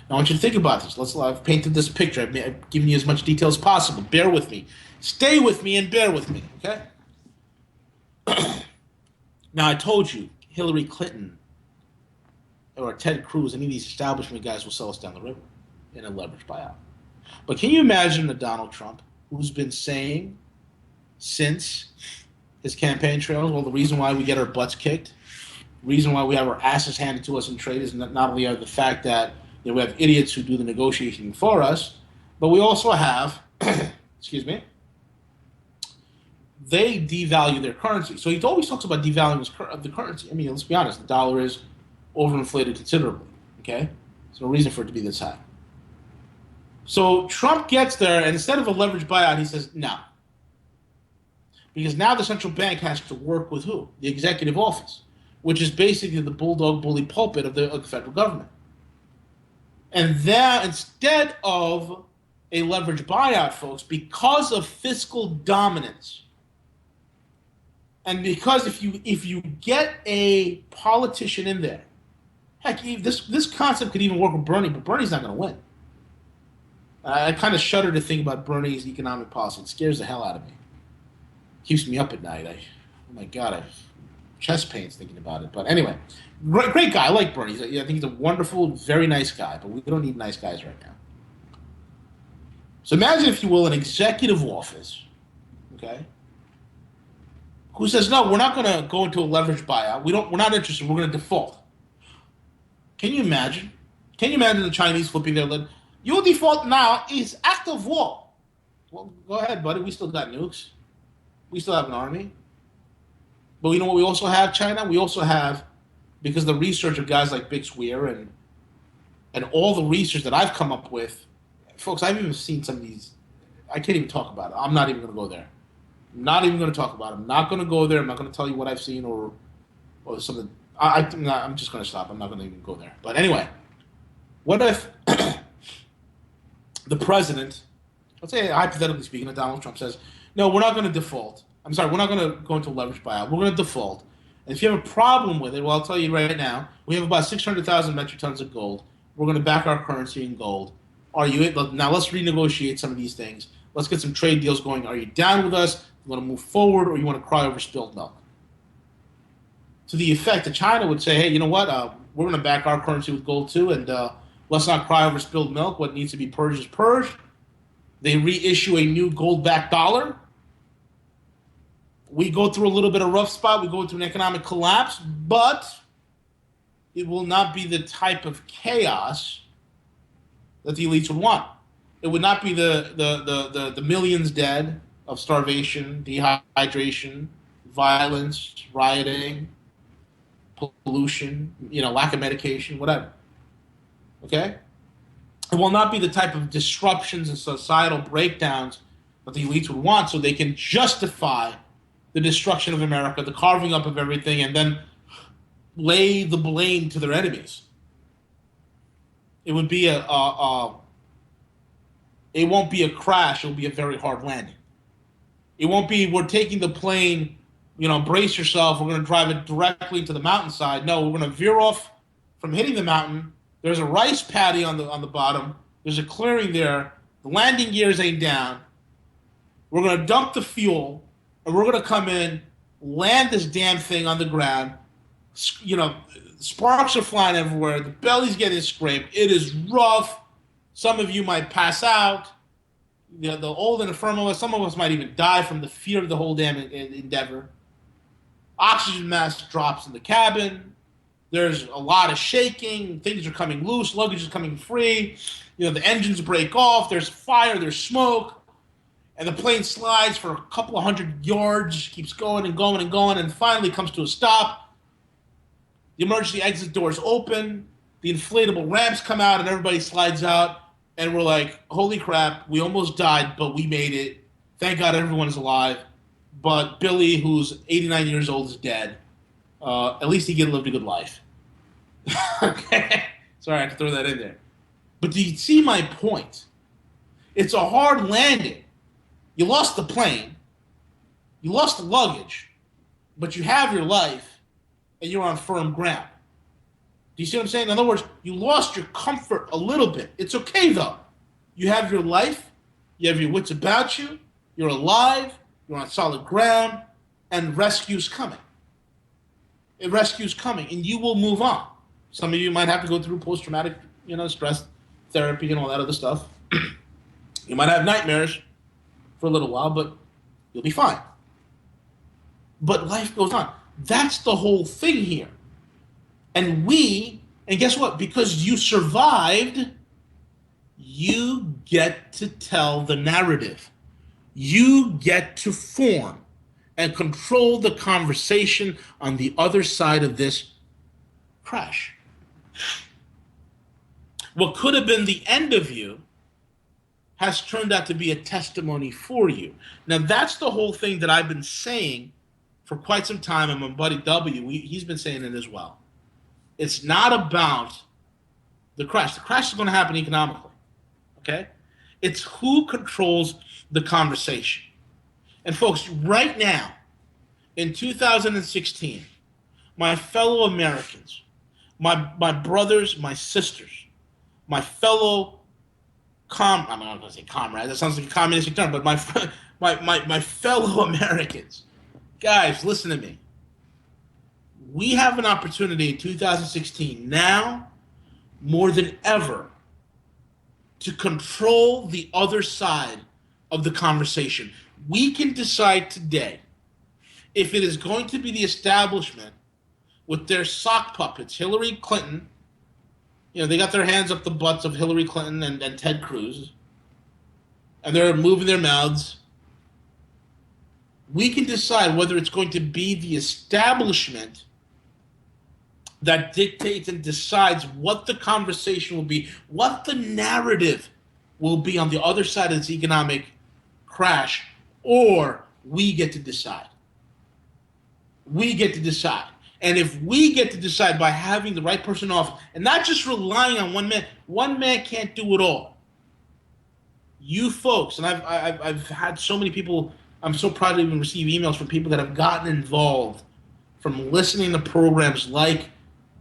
Now, I want you to think about this. I've painted this picture. I've given you as much detail as possible. Bear with me. Stay with me and bear with me, okay? Now, I told you, Hillary Clinton or Ted Cruz, any of these establishment guys will sell us down the river in a leveraged buyout. But can you imagine a Donald Trump who's been saying since his campaign trails, well, the reason why we get our butts kicked, the reason why we have our asses handed to us in trade is not only the fact that we have idiots who do the negotiating for us, but we also have, excuse me, they devalue their currency. So he always talks about devaluing the currency. I mean, let's be honest, the dollar is overinflated considerably, okay? There's no reason for it to be this high. So Trump gets there, and instead of a leveraged buyout, he says, no. Because now the central bank has to work with who? The executive office, which is basically the bulldog bully pulpit of the federal government. And then instead of a leveraged buyout, folks, because of fiscal dominance, and because if you get a politician in there, heck, this concept could even work with Bernie, but Bernie's not going to win. I kind of shudder to think about Bernie's economic policy. It scares the hell out of me. Keeps me up at night. Oh my God, I have chest pains thinking about it. But anyway, great guy. I like Bernie. I think he's a wonderful, very nice guy. But we don't need nice guys right now. So imagine, if you will, an executive office, okay, who says, no, we're not going to go into a leveraged buyout. We're not interested. We're going to default. Can you imagine? Can you imagine the Chinese flipping their lid? Your default now is act of war. Well, go ahead, buddy. We still got nukes. We still have an army. But you know what we also have, China? We also have, because the research of guys like Bix Weir and all the research that I've come up with, folks, I've even seen some of these. I can't even talk about it. I'm not even going to go there. I'm not even going to talk about it. I'm not going to go there. I'm not going to tell you what I've seen or something. I'm just going to stop. I'm not going to even go there. But anyway, what if the president, let's say hypothetically speaking, Donald Trump says, no, we're not going to default. I'm sorry, we're not going to go into leverage buyout. We're going to default. And if you have a problem with it, well, I'll tell you right now, we have about 600,000 metric tons of gold. We're going to back our currency in gold. Are you? Now let's renegotiate some of these things. Let's get some trade deals going. Are you down with us? You want to move forward, or you want to cry over spilled milk? To the effect that China would say, hey, you know what? We're going to back our currency with gold too, and let's not cry over spilled milk. What needs to be purged is purged. They reissue a new gold-backed dollar. We go through a little bit of rough spot. We go through an economic collapse, but it will not be the type of chaos that the elites would want. It would not be the millions dead of starvation, dehydration, violence, rioting, pollution, lack of medication, whatever. Okay? It will not be the type of disruptions and societal breakdowns that the elites would want so they can justify the destruction of America, the carving up of everything, and then lay the blame to their enemies. It would be it won't be a crash, it will be a very hard landing. It won't be, we're taking the plane, brace yourself, we're going to drive it directly to the mountainside. No, we're going to veer off from hitting the mountain. There's a rice paddy on the bottom. There's a clearing there. The landing gears ain't down. We're going to dump the fuel, and we're going to come in, land this damn thing on the ground. Sparks are flying everywhere. The belly's getting scraped. It is rough. Some of you might pass out. The old and infirm of us, some of us might even die from the fear of the whole damn endeavor. Oxygen mask drops in the cabin. There's a lot of shaking. Things are coming loose. Luggage is coming free. The engines break off. There's fire. There's smoke. And the plane slides for a couple of 100 yards, keeps going and going and going, and finally comes to a stop. The emergency exit doors open. The inflatable ramps come out, and everybody slides out. And we're like, holy crap, we almost died, but we made it. Thank God everyone is alive. But Billy, who's 89 years old, is dead. At least he lived a good life. Okay? Sorry, I had to throw that in there. But do you see my point? It's a hard landing. You lost the plane. You lost the luggage. But you have your life, and you're on firm ground. Do you see what I'm saying? In other words, you lost your comfort a little bit. It's okay, though. You have your life. You have your wits about you. You're alive. You're on solid ground. And rescue's coming. Rescue's coming, and you will move on. Some of you might have to go through post-traumatic, stress therapy and all that other stuff. You might have nightmares for a little while, but you'll be fine. But life goes on. That's the whole thing here. And guess what? Because you survived, you get to tell the narrative. You get to form and control the conversation on the other side of this crash. What could have been the end of you has turned out to be a testimony for you. Now, that's the whole thing that I've been saying for quite some time, and my buddy W, he's been saying it as well. It's not about the crash. The crash is going to happen economically, okay? It's who controls the conversation. And folks, right now, in 2016, my fellow Americans, my brothers, my sisters, my fellow I'm not going to say comrades, that sounds like a communistic term, but my fellow Americans, guys, listen to me. We have an opportunity in 2016, now more than ever, to control the other side of the conversation. We can decide today if it is going to be the establishment with their sock puppets, Hillary Clinton. They got their hands up the butts of Hillary Clinton and Ted Cruz, and they're moving their mouths. We can decide whether it's going to be the establishment that dictates and decides what the conversation will be, what the narrative will be on the other side of this economic crash, or we get to decide. We get to decide. And if we get to decide by having the right person off, and not just relying on one man can't do it all. You folks, and I've had so many people, I'm so proud to even receive emails from people that have gotten involved from listening to programs like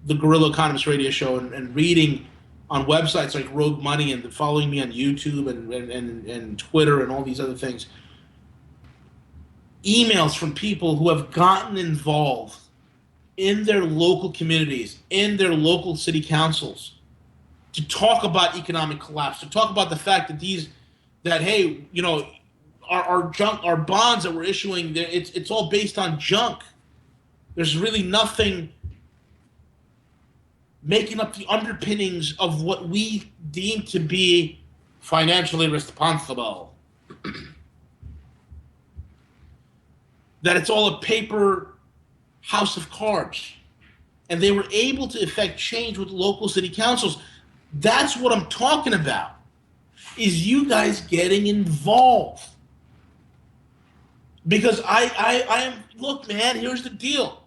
the Guerrilla Economist Radio Show and reading on websites like Rogue Money and following me on YouTube and Twitter and all these other things. Emails from people who have gotten involved in their local communities, in their local city councils, to talk about economic collapse, to talk about the fact that hey, our junk, our bonds that we're issuing, it's all based on junk. There's really nothing making up the underpinnings of what we deem to be financially responsible. That it's all a paper house of cards. And they were able to effect change with local city councils. That's what I'm talking about, is you guys getting involved. Because I am, look, man, here's the deal.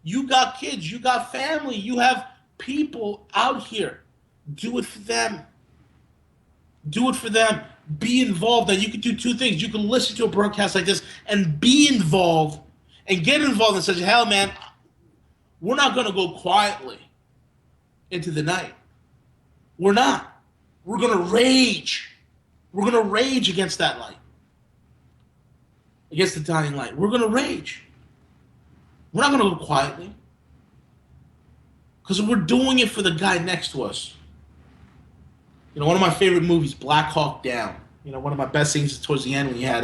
You got kids, you got family, you have people out here. Do it for them. Do it for them. Be involved. And you can do two things. You can listen to a broadcast like this and be involved and get involved and say, hell, man, we're not going to go quietly into the night. We're not. We're going to rage. We're going to rage against that light. Against the dying light. We're going to rage. We're not going to go quietly. Because we're doing it for the guy next to us. You know, one of my favorite movies, Black Hawk Down. You know, one of my best scenes is towards the end when you had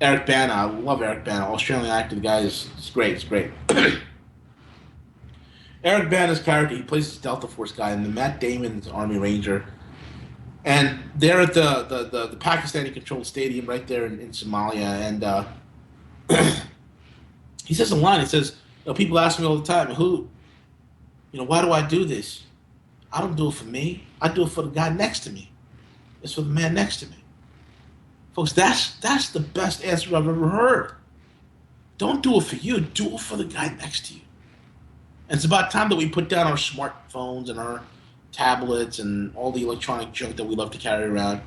Eric Bana. I love Eric Bana. Australian actor. The guy is great. It's great. Eric Bana's character, he plays this Delta Force guy, and the Matt Damon's Army Ranger. And they're at the Pakistani-controlled stadium right there in Somalia. And he says a line. He says, you know, people ask me all the time, why do I do this? I don't do it for me. I do it for the guy next to me. It's for the man next to me. Folks, that's the best answer I've ever heard. Don't do it for you. Do it for the guy next to you. And it's about time that we put down our smartphones and our tablets and all the electronic junk that we love to carry around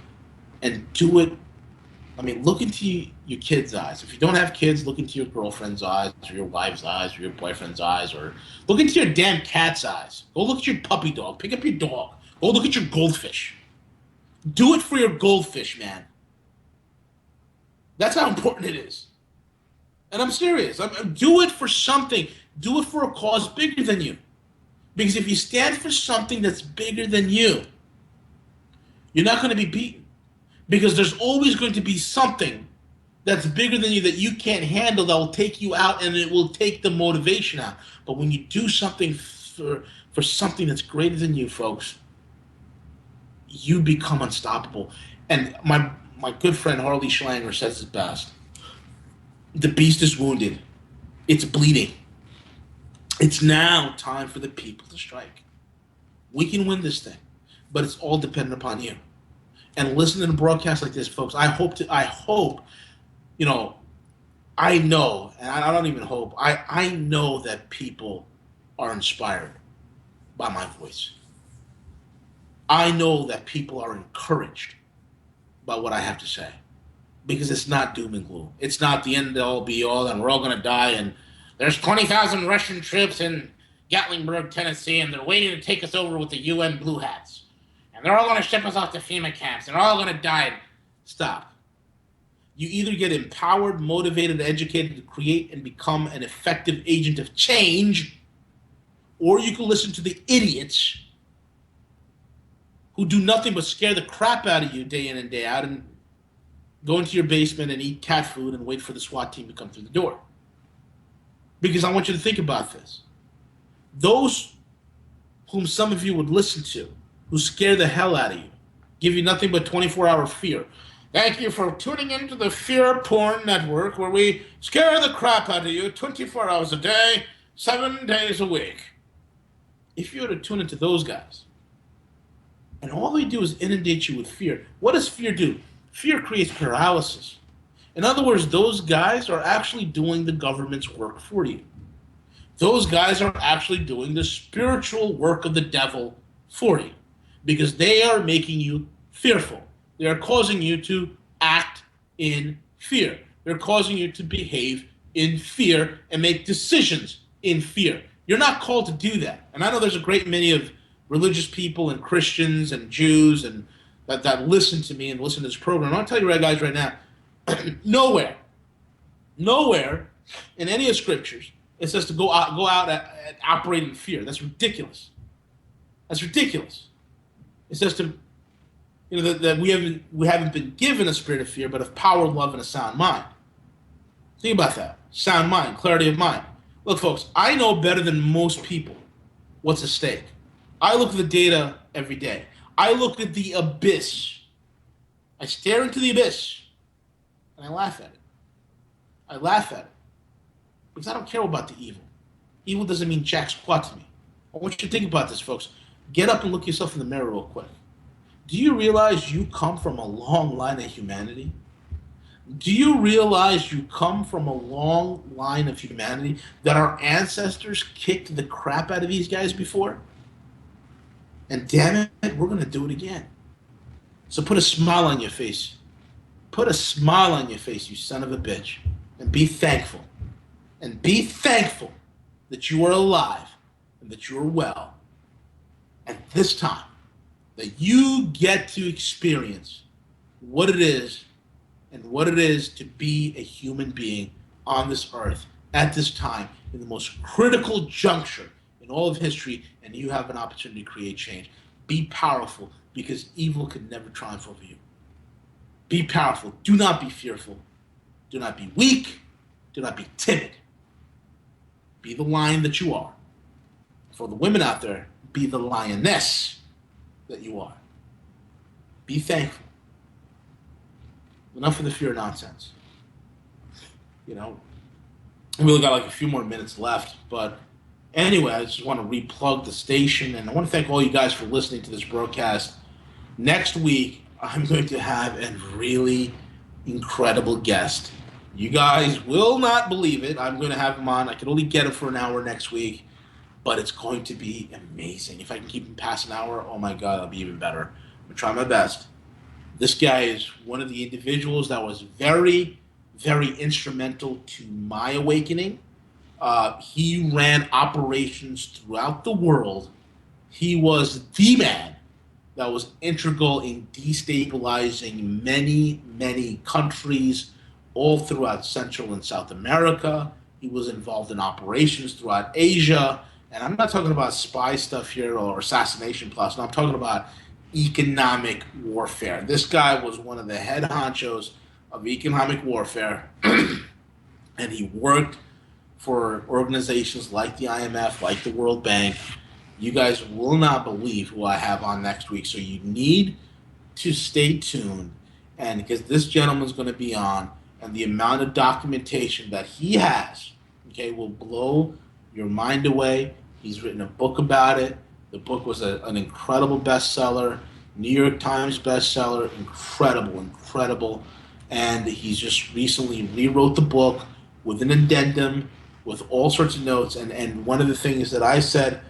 and do it. I mean, look into your kids' eyes. If you don't have kids, look into your girlfriend's eyes or your wife's eyes or your boyfriend's eyes, or look into your damn cat's eyes. Go look at your puppy dog. Pick up your dog. Go look at your goldfish. Do it for your goldfish, man. That's how important it is. And I'm serious. Do it for something. Do it for a cause bigger than you. Because if you stand for something that's bigger than you, you're not going to be beaten. Because there's always going to be something that's bigger than you that you can't handle that will take you out, and it will take the motivation out. But when you do something for something that's greater than you, folks, you become unstoppable. And my good friend Harley Schlanger says it best. The beast is wounded. It's bleeding. It's now time for the people to strike. We can win this thing, but it's all dependent upon you. And listening to broadcasts like this, folks, I hope, I know, and I don't even hope, I know that people are inspired by my voice. I know that people are encouraged by what I have to say, because it's not doom and gloom. It's not the end all be all and we're all going to die and there's 20,000 Russian troops in Gatlinburg, Tennessee, and they're waiting to take us over with the UN Blue Hats. And they're all going to ship us off to FEMA camps. And they're all going to die. Stop. You either get empowered, motivated, educated to create and become an effective agent of change, or you can listen to the idiots who do nothing but scare the crap out of you day in and day out and go into your basement and eat cat food and wait for the SWAT team to come through the door. Because I want you to think about this. Those whom some of you would listen to, who scare the hell out of you, give you nothing but 24-hour fear. Thank you for tuning into the Fear Porn Network, where we scare the crap out of you 24 hours a day, 7 days a week. If you were to tune into those guys, and all they do is inundate you with fear, what does fear do? Fear creates paralysis. In other words, those guys are actually doing the government's work for you. Those guys are actually doing the spiritual work of the devil for you, because they are making you fearful. They are causing you to act in fear. They're causing you to behave in fear and make decisions in fear. You're not called to do that. And I know there's a great many of religious people and Christians and Jews and that listen to me and listen to this program. I'll tell you right, guys, right now, nowhere in any of scriptures it says to go out and operate in fear. That's ridiculous. That's ridiculous. It says to, that we haven't been given a spirit of fear, but of power, love, and a sound mind. Think about that. Sound mind, clarity of mind. Look, folks, I know better than most people what's at stake. I look at the data every day. I look at the abyss. I stare into the abyss, and I laugh at it. I laugh at it because I don't care about the evil. Evil doesn't mean jack squat to me. I want you to think about this, folks. Get up and look yourself in the mirror real quick. Do you realize you come from a long line of humanity? Do you realize you come from a long line of humanity that our ancestors kicked the crap out of these guys before? And damn it, we're going to do it again. So put a smile on your face. Put a smile on your face, you son of a bitch. And be thankful. And be thankful that you are alive and that you are well. And this time, that you get to experience what it is and what it is to be a human being on this earth at this time in the most critical juncture in all of history, and you have an opportunity to create change. Be powerful, because evil can never triumph over you. Be powerful. Do not be fearful. Do not be weak. Do not be timid. Be the lion that you are. For the women out there, be the lioness that you are. Be thankful. Enough of the fear nonsense. You know, we only got like a few more minutes left, but anyway, I just want to replug the station, and I want to thank all you guys for listening to this broadcast. Next week, I'm going to have a really incredible guest. You guys will not believe it. I'm going to have him on. I can only get him for an hour next week, but it's going to be amazing. If I can keep him past an hour, oh my God, that'll be even better. I'm going to try my best. This guy is one of the individuals that was very, very instrumental to my awakening. He ran operations throughout the world. He was the man that was integral in destabilizing many, many countries all throughout Central and South America. He was involved in operations throughout Asia. And I'm not talking about spy stuff here or assassination plots. No, I'm talking about economic warfare. This guy was one of the head honchos of economic warfare. And he worked for organizations like the IMF, like the World Bank. You guys will not believe who I have on next week. So you need to stay tuned, and because this gentleman's going to be on, and the amount of documentation that he has, okay, will blow your mind away. He's written a book about it. The book was an incredible bestseller, New York Times bestseller, incredible. And he's just recently rewrote the book with an addendum, with all sorts of notes. And one of the things that I said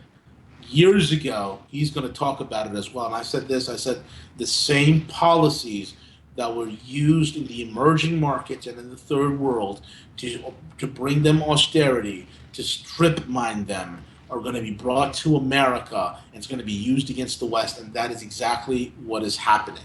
years ago, he's going to talk about it as well. And I said the same policies that were used in the emerging markets and in the third world to bring them austerity, to strip mine them, are going to be brought to America, and it's going to be used against the West. And that is exactly what is happening.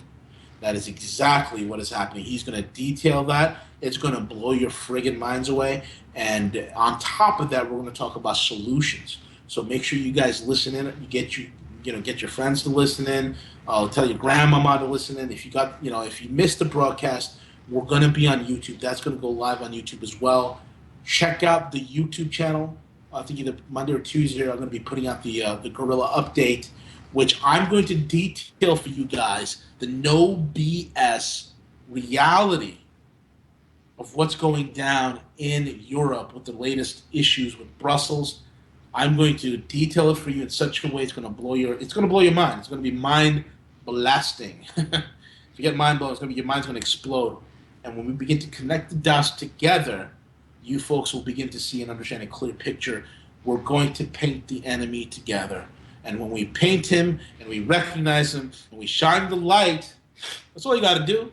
That is exactly what is happening. He's going to detail that. It's going to blow your friggin' minds away. And on top of that, we're going to talk about solutions. So make sure you guys listen in. Get your friends to listen in. I'll tell your grandmama to listen in. If you missed the broadcast, we're going to be on YouTube. That's going to go live on YouTube as well. Check out the YouTube channel. I think either Monday or Tuesday, I'm going to be putting out the Guerrilla Update, which I'm going to detail for you guys the no BS reality of what's going down in Europe with the latest issues with Brussels. I'm going to detail it for you in such a way it's going to blow your mind. It's going to be mind blasting. If you get mind blown, your mind's going to explode. And when we begin to connect the dots together, you folks will begin to see and understand a clear picture. We're going to paint the enemy together. And when we paint him and we recognize him and we shine the light, that's all you got to do.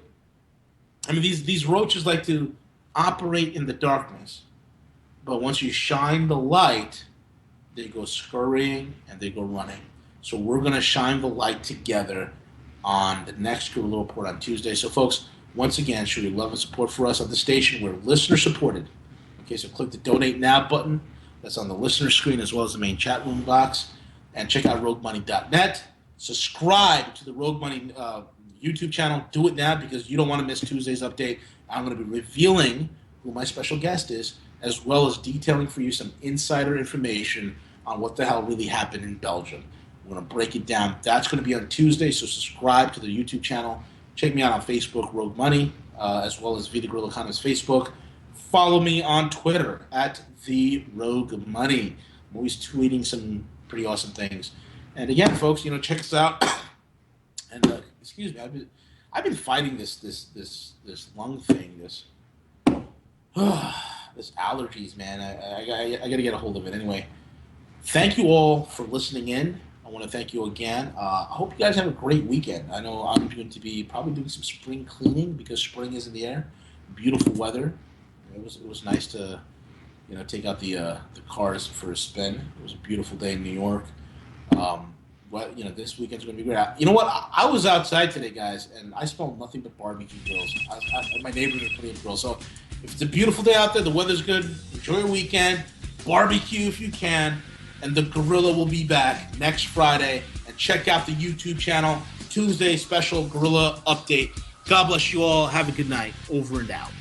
I mean, these roaches like to operate in the darkness. But once you shine the light, they go scurrying and they go running. So we're going to shine the light together on the next Guerrilla Report on Tuesday. So, folks, once again, show your love and support for us on the station. We're listener-supported. Okay, so click the Donate Now button. That's on the listener screen as well as the main chat room box. And check out roguemoney.net. Subscribe to the Rogue Money YouTube channel. Do it now because you don't want to miss Tuesday's update. I'm going to be revealing who my special guest is, as well as detailing for you some insider information on what the hell really happened in Belgium. I'm going to break it down. That's going to be on Tuesday, so subscribe to the YouTube channel. Check me out on Facebook, Rogue Money, as well as Vida Gorilla Economist Facebook. Follow me on Twitter at The Rogue Money. I'm always tweeting some pretty awesome things. And again, folks, check us out. And excuse me, I've been fighting this lung thing, this allergies, man. I got to get a hold of it. Anyway, thank you all for listening in. I want to thank you again. I hope you guys have a great weekend. I know I'm going to be probably doing some spring cleaning because spring is in the air. Beautiful weather. It was nice to take out the cars for a spin. It was a beautiful day in New York. This weekend's going to be great. You know what? I was outside today, guys, and I smelled nothing but barbecue grills. My neighbors are putting up grills. So if it's a beautiful day out there, the weather's good, enjoy your weekend, barbecue if you can, and the Gorilla will be back next Friday. And check out the YouTube channel, Tuesday special Gorilla update. God bless you all. Have a good night. Over and out.